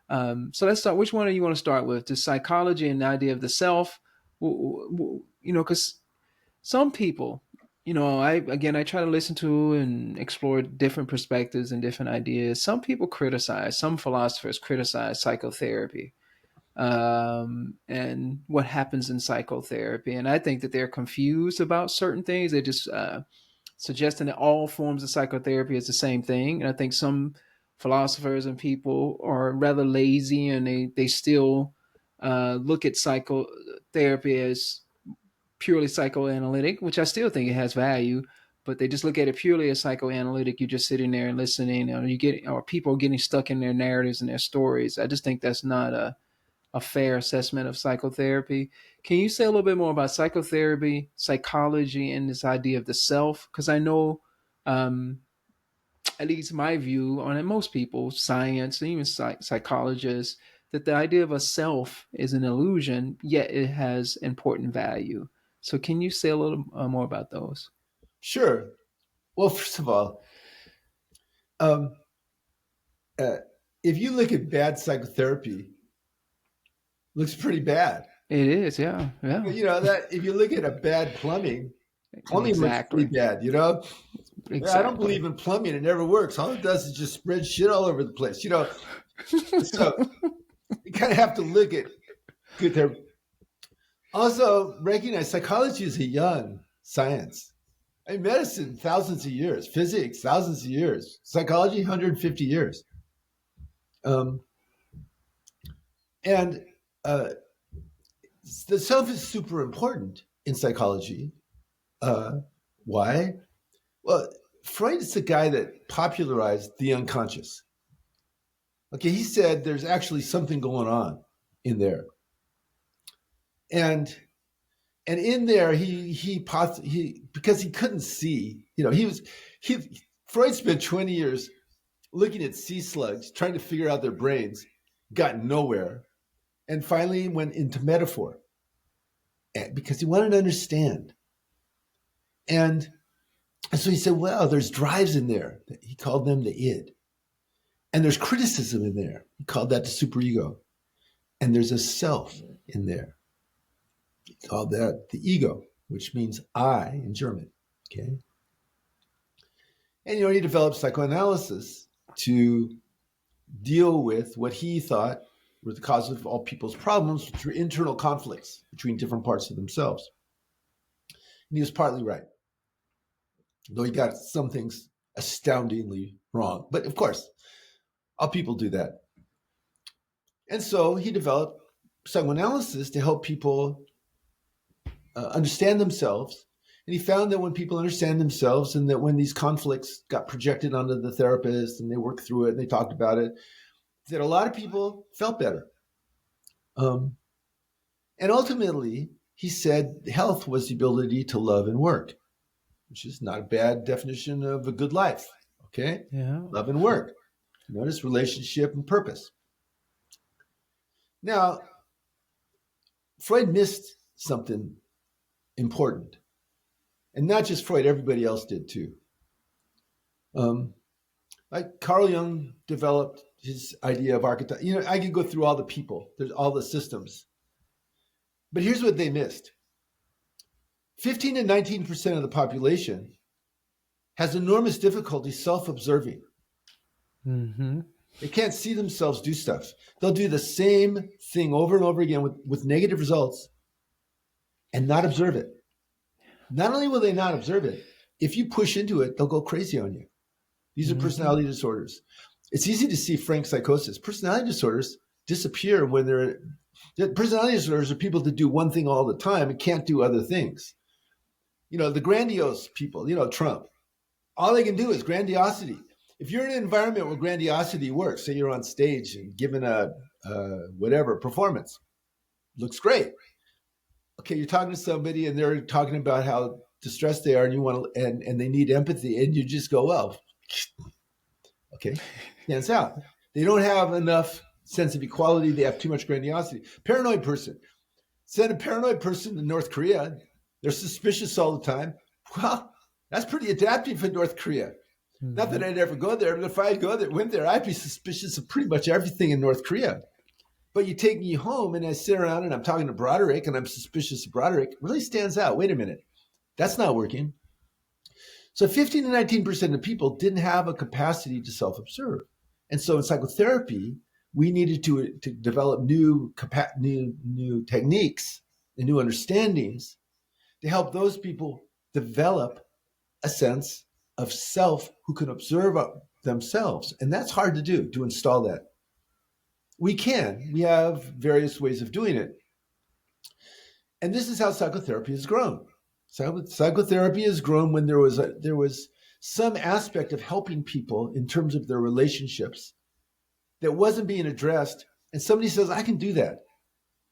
so let's start. Which one do you want to start with? The psychology and the idea of the self. Because some people, I try to listen to and explore different perspectives and different ideas. Some people criticize, some philosophers criticize psychotherapy, and what happens in psychotherapy. And I think that they're confused about certain things. They just suggesting that all forms of psychotherapy is the same thing. And I think some philosophers and people are rather lazy, and they still look at psychotherapy as purely psychoanalytic, which I still think it has value, but they just look at it purely as psychoanalytic. You're just sitting there and listening, or people are getting stuck in their narratives and their stories. I just think that's not a fair assessment of psychotherapy. Can you say a little bit more about psychotherapy, psychology, and this idea of the self? Because I know, at least my view on it, most people, science, and even psychologists, that the idea of a self is an illusion, yet it has important value. So, can you say a little more about those? Sure. Well, first of all, um, uh, if you look at bad psychotherapy, it looks pretty bad. It is, yeah, yeah, That if you look at a bad plumbing looks pretty exactly, bad. I don't exactly. believe in plumbing; it never works. All it does is just spread shit all over the place. So kind of have to look at good there. Also, recognize psychology is a young science. I mean, medicine, thousands of years. Physics, thousands of years. Psychology, 150 years. Um, and the self is super important in psychology. Why? Well, Freud is the guy that popularized the unconscious. Okay, he said there's actually something going on in there, and in there he because he couldn't see. He Freud spent 20 years looking at sea slugs, trying to figure out their brains, got nowhere, and finally went into metaphor because he wanted to understand. And so he said, well, there's drives in there. He called them the id. And there's criticism in there. He called that the superego. And there's a self in there. He called that the ego, which means I in German. Okay. And he developed psychoanalysis to deal with what he thought were the cause of all people's problems, which were internal conflicts between different parts of themselves. And he was partly right, though he got some things astoundingly wrong. But of course, all people do that. And so he developed psychoanalysis to help people understand themselves. And he found that when people understand themselves and that when these conflicts got projected onto the therapist and they worked through it and they talked about it, that a lot of people felt better. And ultimately, he said health was the ability to love and work, which is not a bad definition of a good life. Okay? Yeah. Love and work. Notice relationship and purpose. Now, Freud missed something important. And not just Freud, everybody else did too. Like Carl Jung developed his idea of archetype. I could go through all the people, there's all the systems. But here's what they missed. 15 to 19% of the population has enormous difficulty self-observing. Mm-hmm. They can't see themselves do stuff. They'll do the same thing over and over again with negative results and not observe it. Not only will they not observe it, if you push into it, they'll go crazy on you. These are personality disorders. It's easy to see frank psychosis. Personality disorders disappear when personality disorders are people that do one thing all the time and can't do other things. The grandiose people, Trump, all they can do is grandiosity. If you're in an environment where grandiosity works, say you're on stage and giving a whatever performance, looks great. Okay, you're talking to somebody and they're talking about how distressed they are and you want to, and they need empathy, and you just go, well, okay, stands out. They don't have enough sense of equality. They have too much grandiosity. Paranoid person. Send a paranoid person to North Korea. They're suspicious all the time. Well, that's pretty adaptive for North Korea. Mm-hmm. Not that I'd ever go there, but if I went there, I'd be suspicious of pretty much everything in North Korea. But you take me home and I sit around and I'm talking to Broderick and I'm suspicious of Broderick. It really stands out. Wait a minute. That's not working. So 15 to 19% of people didn't have a capacity to self-observe. And so in psychotherapy, we needed to develop new techniques and new understandings to help those people develop a sense of self who can observe themselves. And that's hard to do, to install that. We have various ways of doing it. And this is how psychotherapy has grown. Psychotherapy has grown when there was some aspect of helping people in terms of their relationships that wasn't being addressed. And somebody says, I can do that.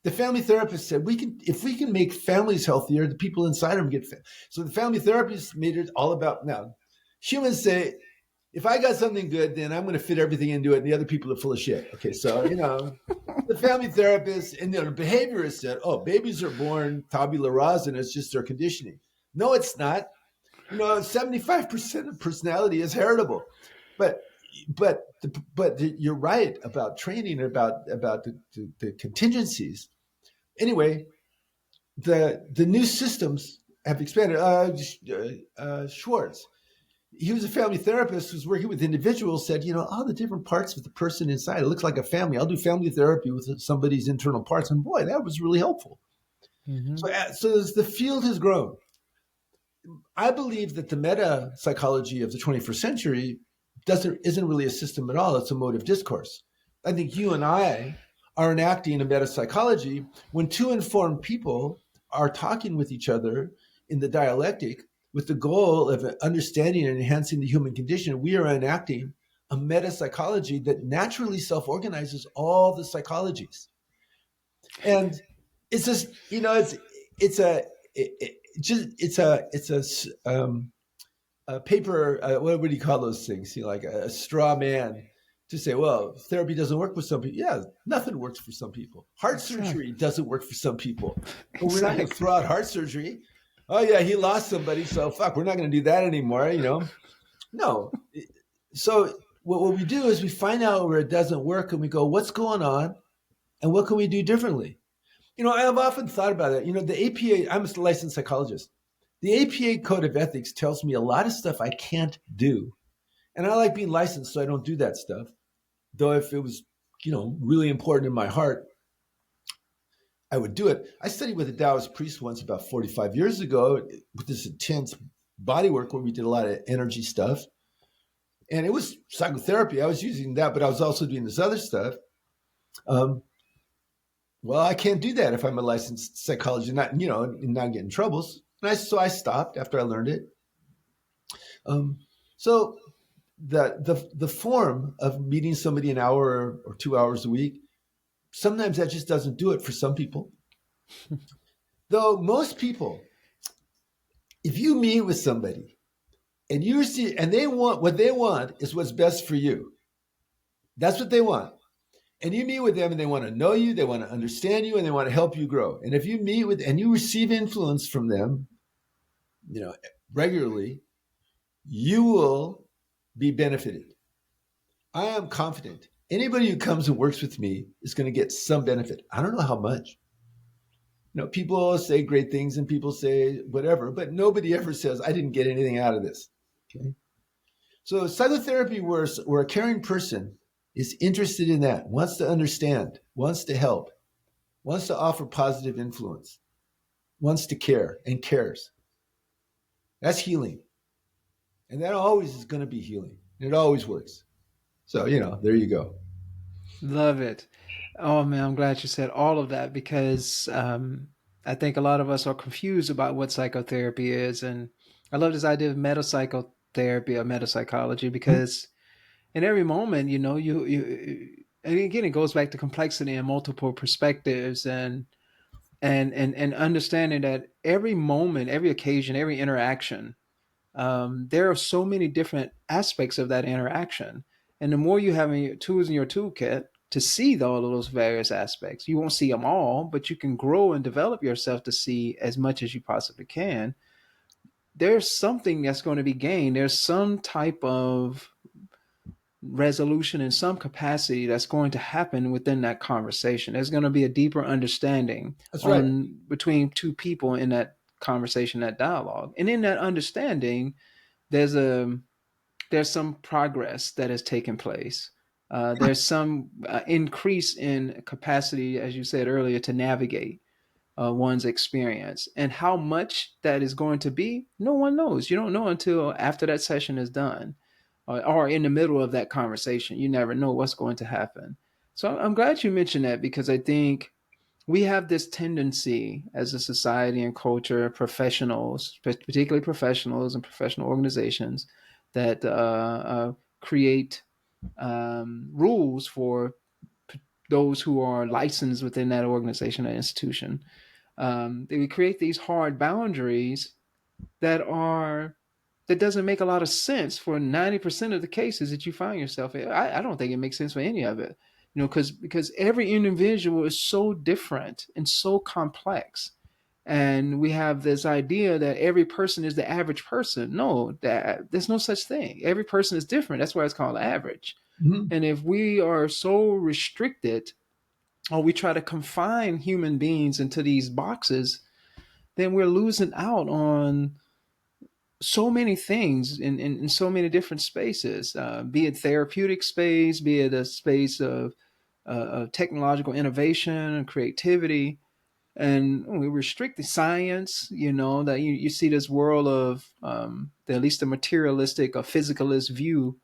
The family therapist said, if we can make families healthier, the people inside them get fit. So the family therapist made it all about, now, humans say, if I got something good, then I'm going to fit everything into it, and the other people are full of shit. Okay, so, the family therapist and the behaviorist said, oh, babies are born tabula rasa, and it's just their conditioning. No, it's not. 75% of personality is heritable. But you're right about training, about the contingencies. Anyway, the new systems have expanded. Schwartz. he was a family therapist who's working with individuals, said, all the different parts of the person inside, it looks like a family. I'll do family therapy with somebody's internal parts. And boy, that was really helpful. Mm-hmm. So as the field has grown, I believe that the meta psychology of the 21st century isn't really a system at all. It's a mode of discourse. I think you and I are enacting a meta psychology when two informed people are talking with each other in the dialectic with the goal of understanding and enhancing the human condition. We are enacting a meta psychology that naturally self organizes all the psychologies. And it's just, it's a, just, a paper, what would you call those things? Like a straw man to say, well, therapy doesn't work for some people. Yeah, nothing works for some people. Heart Exactly. surgery doesn't work for some people. But we're not going to Exactly. throw out heart surgery. Oh, yeah, he lost somebody. So, fuck, we're not going to do that anymore. No. So, what we do is we find out where it doesn't work and we go, what's going on? And what can we do differently? I have often thought about it. The APA, I'm a licensed psychologist. The APA Code of Ethics tells me a lot of stuff I can't do. And I like being licensed, so I don't do that stuff. Though if it was, really important in my heart, I would do it. I studied with a Taoist priest once about 45 years ago with this intense body work where we did a lot of energy stuff. And it was psychotherapy. I was using that, but I was also doing this other stuff. Um, well, I can't do that if I'm a licensed psychologist, not getting troubles. So I stopped after I learned it. Um, so the form of meeting somebody an hour or 2 hours a week, sometimes that just doesn't do it for some people. Though most people, if you meet with somebody and you see, and they want what they want is what's best for you. That's what they want. And you meet with them and they want to know you, they want to understand you, and they want to help you grow. And if you meet with and you receive influence from them, regularly, you will be benefited. I am confident anybody who comes and works with me is going to get some benefit. I don't know how much. People say great things and people say whatever, but nobody ever says, I didn't get anything out of this. Okay. So psychotherapy where a caring person is interested in that, wants to understand, wants to help, wants to offer positive influence, wants to care and cares. That's healing. And that always is going to be healing. And it always works. So, there you go. Love it. Oh man, I'm glad you said all of that because I think a lot of us are confused about what psychotherapy is, and I love this idea of meta psychotherapy or meta psychology because in every moment, and again, it goes back to complexity and multiple perspectives, and understanding that every moment, every occasion, every interaction, there are so many different aspects of that interaction. And the more you have in your tools in your toolkit to see all of those various aspects, you won't see them all, but you can grow and develop yourself to see as much as you possibly can. There's something that's going to be gained. There's some type of resolution in some capacity that's going to happen within that conversation. There's going to be a deeper understanding That's right. on between two people in that conversation, that dialogue. And in that understanding, there's a there's some progress that has taken place. There's some increase in capacity, as you said earlier, to navigate one's experience. And how much that is going to be, no one knows. You don't know until after that session is done or in the middle of that conversation. You never know what's going to happen. So I'm glad you mentioned that because I think we have this tendency as a society and culture, professionals, particularly professionals and professional organizations, that create rules for those who are licensed within that organization or institution. They create these hard boundaries that are that doesn't make a lot of sense for 90% of the cases that you find yourself in. I don't think it makes sense for any of it, because every individual is so different and so complex. And we have this idea that every person is the average person. No, there's no such thing. Every person is different. That's why it's called average. Mhm. And if we are so restricted or we try to confine human beings into these boxes, then we're losing out on so many things in so many different spaces, be it therapeutic space, be it a space of technological innovation and creativity. And we restrict the science, that you see this world of at least the materialistic or physicalist view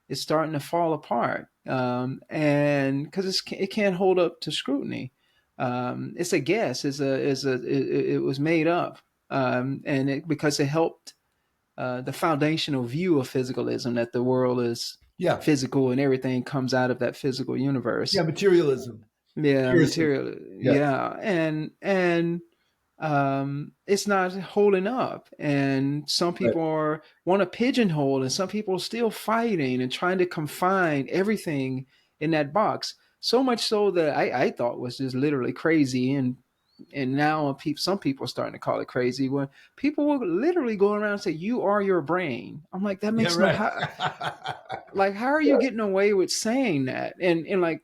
is starting to fall apart, and because it can't hold up to scrutiny. It's a guess. It was made up, because it helped the foundational view of physicalism, that the world is Yeah, physical and everything comes out of that physical yeah, universe. materialism, Yeah, purity. material. Yes, Yeah, and it's not holding up, and some right. people are want to pigeonhole, and some people are still fighting and trying to confine everything in that box. So much so that I thought was just literally crazy, and now some people are starting to call it crazy when people will literally go around and say you are your brain. I'm like, that Yeah, makes no right. how, like, how are you getting away with saying that, and like,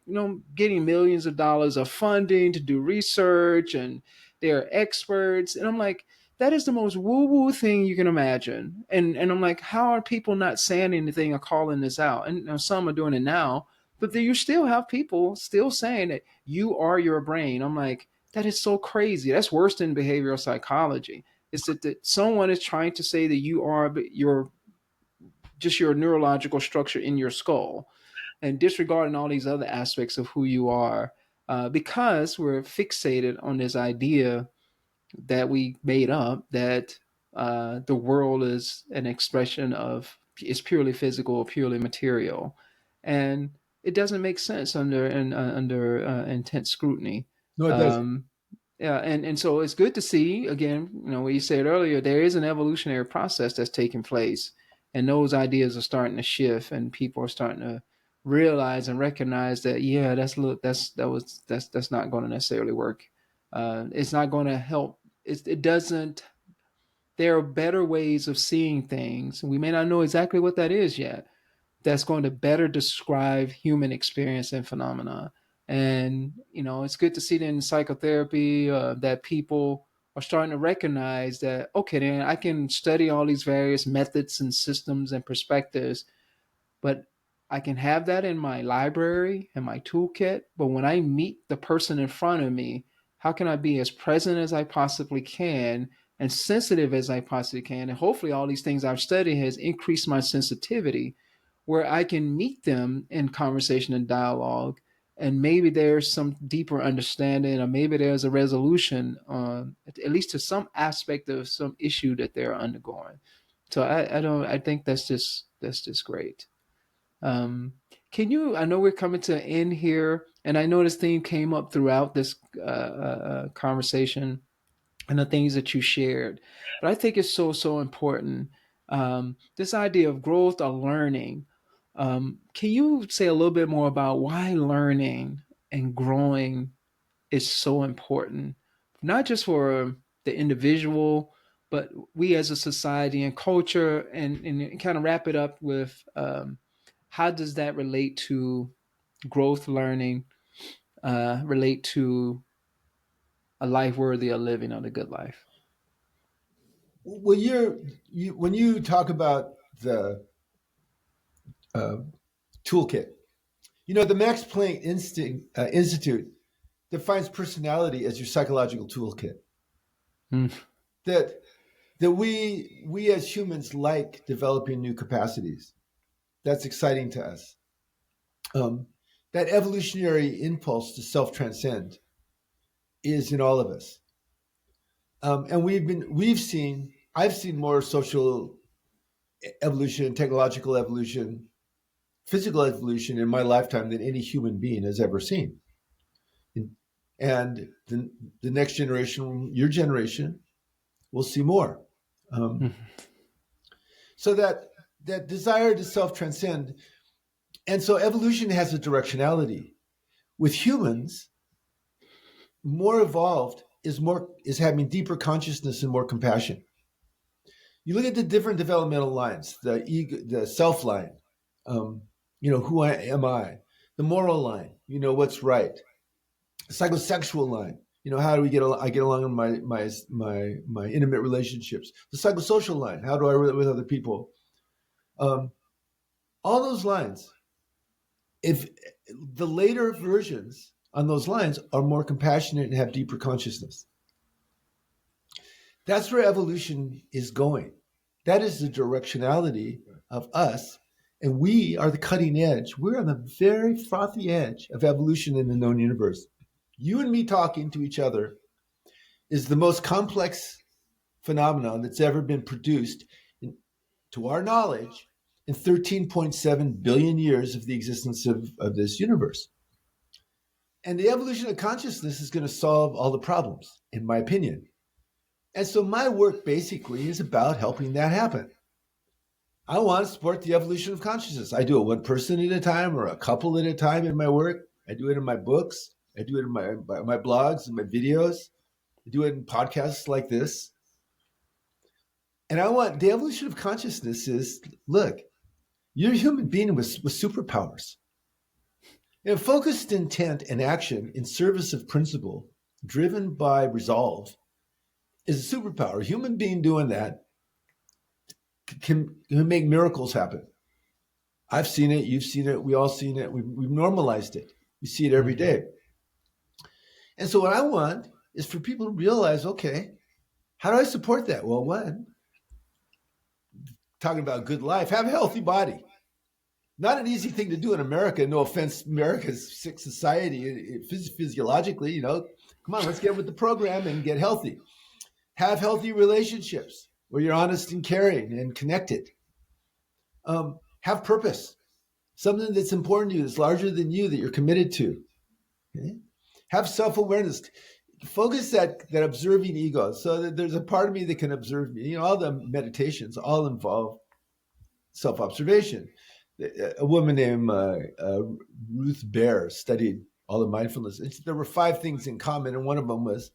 getting millions of dollars of funding to do research, and they're experts, and I'm like, that is the most woo-woo thing you can imagine. And I'm like, how are people not saying anything or calling this out? And some are doing it now, but then you still have people still saying that you are your brain. I'm like, that is so crazy. That's worse than behavioral psychology. It's that someone is trying to say that you are your neurological structure in your skull, and disregarding all these other aspects of who you are, because we're fixated on this idea that we made up, that the world is an expression of is purely physical or purely material, and it doesn't make sense under intense scrutiny. No, it doesn't. Um, yeah, and so it's good to see again, what you said earlier. There is an evolutionary process that's taking place, and those ideas are starting to shift, and people are starting to realize and recognize that, yeah, that's not going to necessarily work. It's not going to help. It doesn't. There are better ways of seeing things. We may not know exactly what that is yet, that's going to better describe human experience and phenomena. And it's good to see that in psychotherapy, that people are starting to recognize that, okay, then I can study all these various methods and systems and perspectives, but I can have that in my library and my toolkit. But when I meet the person in front of me, how can I be as present as I possibly can and sensitive as I possibly can? And hopefully, all these things I've studied has increased my sensitivity, where I can meet them in conversation and dialogue. And maybe there's some deeper understanding, or maybe there's a resolution, at least to some aspect of some issue that they're undergoing. So I don't. I think that's just great. Um, can you? I know we're coming to an end here, and I know this theme came up throughout this conversation and the things that you shared, but I think it's so important. This idea of growth or learning. Can you say a little bit more about why learning and growing is so important, not just for the individual, but we as a society and culture, and kind of wrap it up with, how does that relate to growth, learning, relate to a life worthy of living, or the good life? Well, when you talk about the uh, toolkit, the Max Planck Institute defines personality as your psychological toolkit. Mm. That we as humans like developing new capacities. That's exciting to us. Um, that evolutionary impulse to self transcend is in all of us. And I've seen more social evolution, technological evolution, physical evolution in my lifetime than any human being has ever seen. And the next generation, your generation, will see more. Um, Mm. so that desire to self transcend, and so evolution has a directionality. With humans, more evolved is having deeper consciousness and more compassion. You look at the different developmental lines, the ego, the self line, um, who am I? The moral line, what's right. The psychosexual line, How do I get along in my intimate relationships? The psychosocial line. How do I relate with other people? Um, all those lines. If the later versions on those lines are more compassionate and have deeper consciousness, that's where evolution is going. That is the directionality of us. And we are the cutting edge. We're on the very frothy edge of evolution in the known universe. You and me talking to each other is the most complex phenomenon that's ever been produced, to our knowledge, in 13.7 billion years of the existence of this universe. And the evolution of consciousness is going to solve all the problems, in my opinion. And so my work basically is about helping that happen. I want to support the evolution of consciousness. I do it one person at a time or a couple at a time in my work. I do it in my books. I do it in my blogs and my videos. I do it in podcasts like this. And I want the evolution of consciousness is, look, you're a human being with superpowers. Focused intent and action in service of principle, driven by resolve, is a superpower. A human being doing that can make miracles happen. I've seen it. You've seen it. We all seen it. We've normalized it. We see it every day. And so what I want is for people to realize, okay, how do I support that? Well, one, talking about good life, have a healthy body. Not an easy thing to do in America. No offense, America's sick society, physiologically, come on, let's get with the program and get healthy. Have healthy relationships where you're honest and caring and connected. Have purpose, something that's important to you, that's larger than you, that you're committed to. Okay? Have self-awareness. Focus that observing ego. So that there's a part of me that can observe me. All the meditations all involve self-observation. A woman named Ruth Baer studied all the mindfulness. There were 5 things in common, and one of them was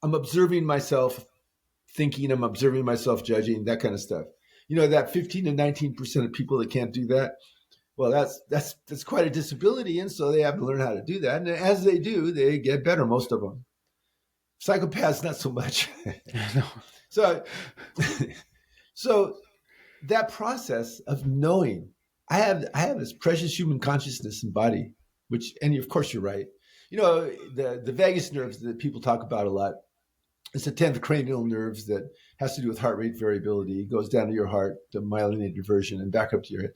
I'm observing myself thinking, I'm observing myself judging, that kind of stuff. That 15 to 19% of people that can't do that, well, that's quite a disability, and so they have to learn how to do that. And as they do, they get better, most of them. Psychopaths, not so much. So that process of knowing, I have this precious human consciousness and body, and of course you're right. The vagus nerves that people talk about a lot, it's the 10th cranial nerves that has to do with heart rate variability. It goes down to your heart, to myelinated diversion, and back up to your head.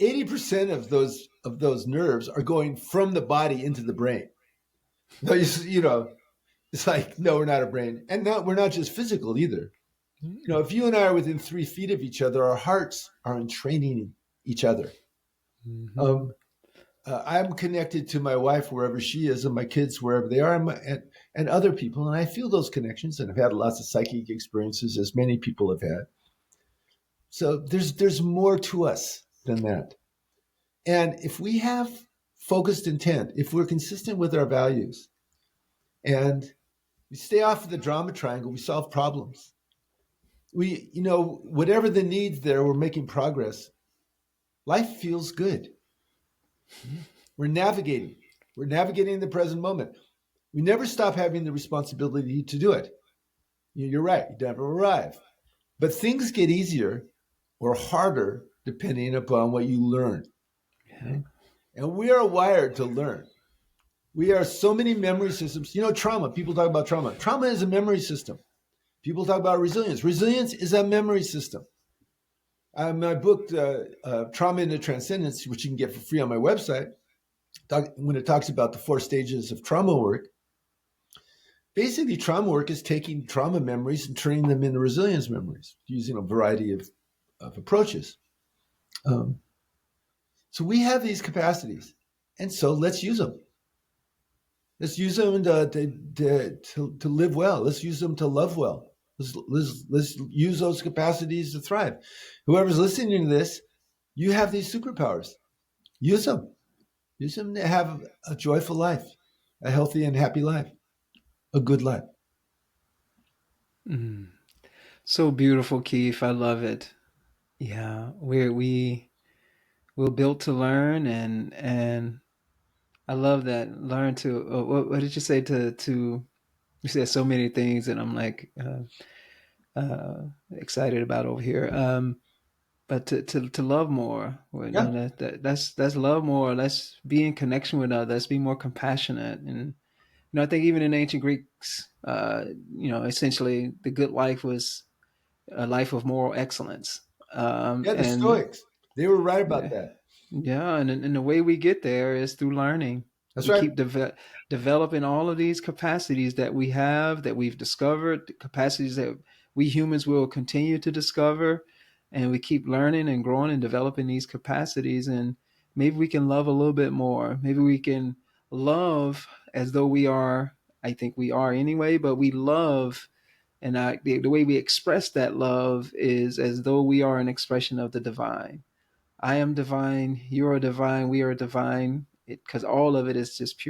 80% of those nerves are going from the body into the brain. No, it's like, no, we're not a brain. And no, we're not just physical either. If you and I are within 3 feet of each other, our hearts are entraining each other. Mm-hmm. I'm connected to my wife wherever she is, and my kids wherever they are, and other people, and I feel those connections, and I've had lots of psychic experiences, as many people have had. So there's more to us than that. And if we have focused intent, if we're consistent with our values, and we stay off of the drama triangle, we solve problems. We, whatever the needs there, we're making progress. Life feels good. We're navigating the present moment. We never stop having the responsibility to do it. You're right, you never arrive. But things get easier or harder depending upon what you learn. Yeah. And we are wired to learn. We are so many memory systems. Trauma, people talk about trauma. Trauma is a memory system. People talk about resilience. Resilience is a memory system. My book, Trauma into Transcendence, which you can get for free on my website, when it talks about the 4 stages of trauma work, basically trauma work is taking trauma memories and turning them into resilience memories using a variety of approaches. So we have these capacities, and so let's use them. Let's use them to live well. Let's use them to love well. Let's use those capacities to thrive. Whoever's listening to this, you have these superpowers. Use them. Use them to have a joyful life, a healthy and happy life, a good life. So beautiful, Keith. I love it. Yeah, we're built to learn, and I love that. Learn to. What did you say to? You said so many things, and I'm like excited about over here. But to love more, Yeah. that's love more. Let's be in connection with others. Let's be more compassionate. And I think even in ancient Greeks, essentially the good life was a life of moral excellence. Yeah, the And Stoics. They were right about yeah, that. yeah, and the way we get there is through learning. That's We right. keep developing all of these capacities that we have, that we've discovered, the capacities that we humans will continue to discover, and we keep learning and growing and developing these capacities. And maybe we can love a little bit more. Maybe we can love as though we are. I think we are anyway, but we love, and the way we express that love is as though we are an expression of the divine. I am divine, you are divine, we are divine, because all of it is just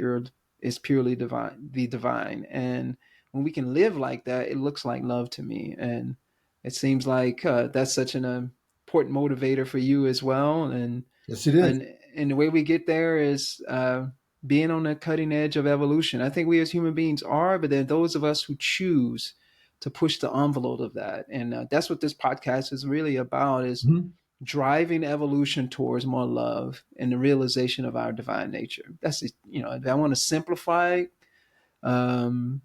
is purely divine, the divine. And when we can live like that, it looks like love to me. And it seems like that's such an important motivator for you as well. Yes, it is. And the way we get there is being on the cutting edge of evolution. I think we as human beings are, but there are those of us who choose to push the envelope of that. And that's what this podcast is really about, is Mhm. driving evolution towards more love and the realization of our divine nature. That's, if I want to simplify, um,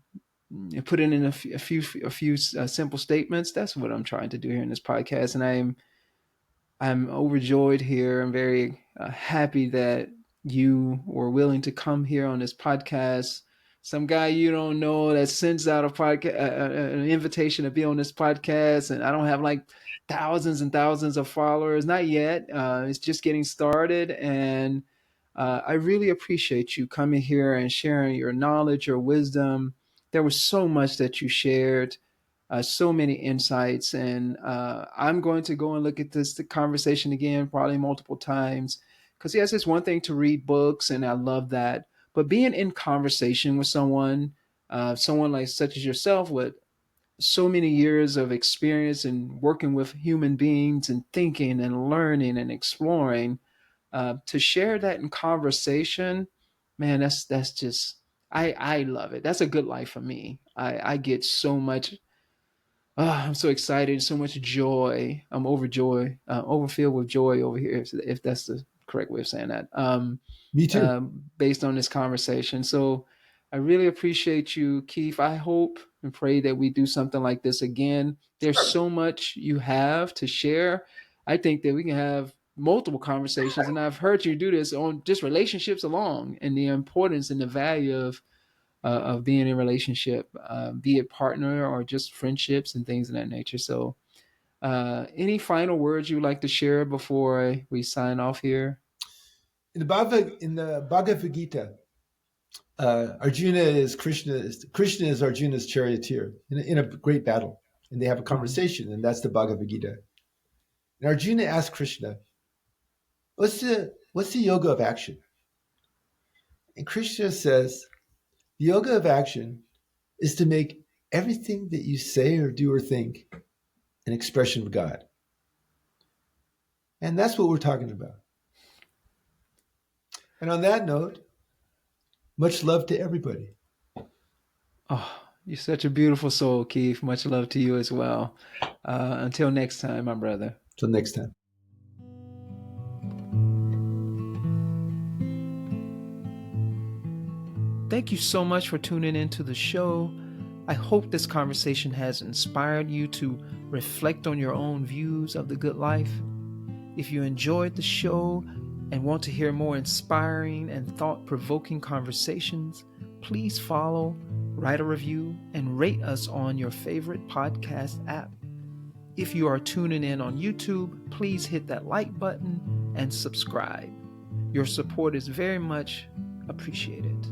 and put it in a few simple statements. That's what I'm trying to do here in this podcast, and I'm overjoyed here. I'm very happy that you were willing to come here on this podcast. Some guy you don't know that sends out a podcast, an invitation to be on this podcast, and I don't have like thousands and thousands of followers, not yet. It's just getting started, and I really appreciate you coming here and sharing your knowledge, your wisdom. There was so much that you shared, so many insights, and I'm going to go and look at the conversation again, probably multiple times, because yes, it's one thing to read books, and I love that, but being in conversation with someone like such as yourself, with so many years of experience in working with human beings and thinking and learning and exploring, to share that in conversation, man, that's just I love it. That's a good life for me. I get so much. I'm so excited, so much joy. I'm overjoyed, overfilled with joy over here, if that's the correct way of saying that. Me too. Based on this conversation. So I really appreciate you, Keith. I hope and pray that we do something like this again. There's Sure. so much you have to share. I think that we can have multiple conversations, and I've heard you do this on just relationships alone, and the importance and the value of being in a relationship, be it partner or just friendships and things of that nature. So, any final words you'd like to share before we sign off here? In the Bhagavad Gita, Arjuna is Krishna is Arjuna's charioteer in a great battle, and they have a Mhm. conversation, and that's the Bhagavad Gita. And Arjuna asks Krishna, what's the yoga of action?" And Krishna says, "The yoga of action is to make everything that you say or do or think an expression of God." And that's what we're talking about. And on that note, much love to everybody. Oh, you're such a beautiful soul, Keith. Much love to you as well. Until next time, my brother. Till next time. Thank you so much for tuning into the show. I hope this conversation has inspired you to reflect on your own views of the good life. If you enjoyed the show and want to hear more inspiring and thought-provoking conversations, please follow, write a review, and rate us on your favorite podcast app. If you are tuning in on YouTube, please hit that like button and subscribe. Your support is very much appreciated.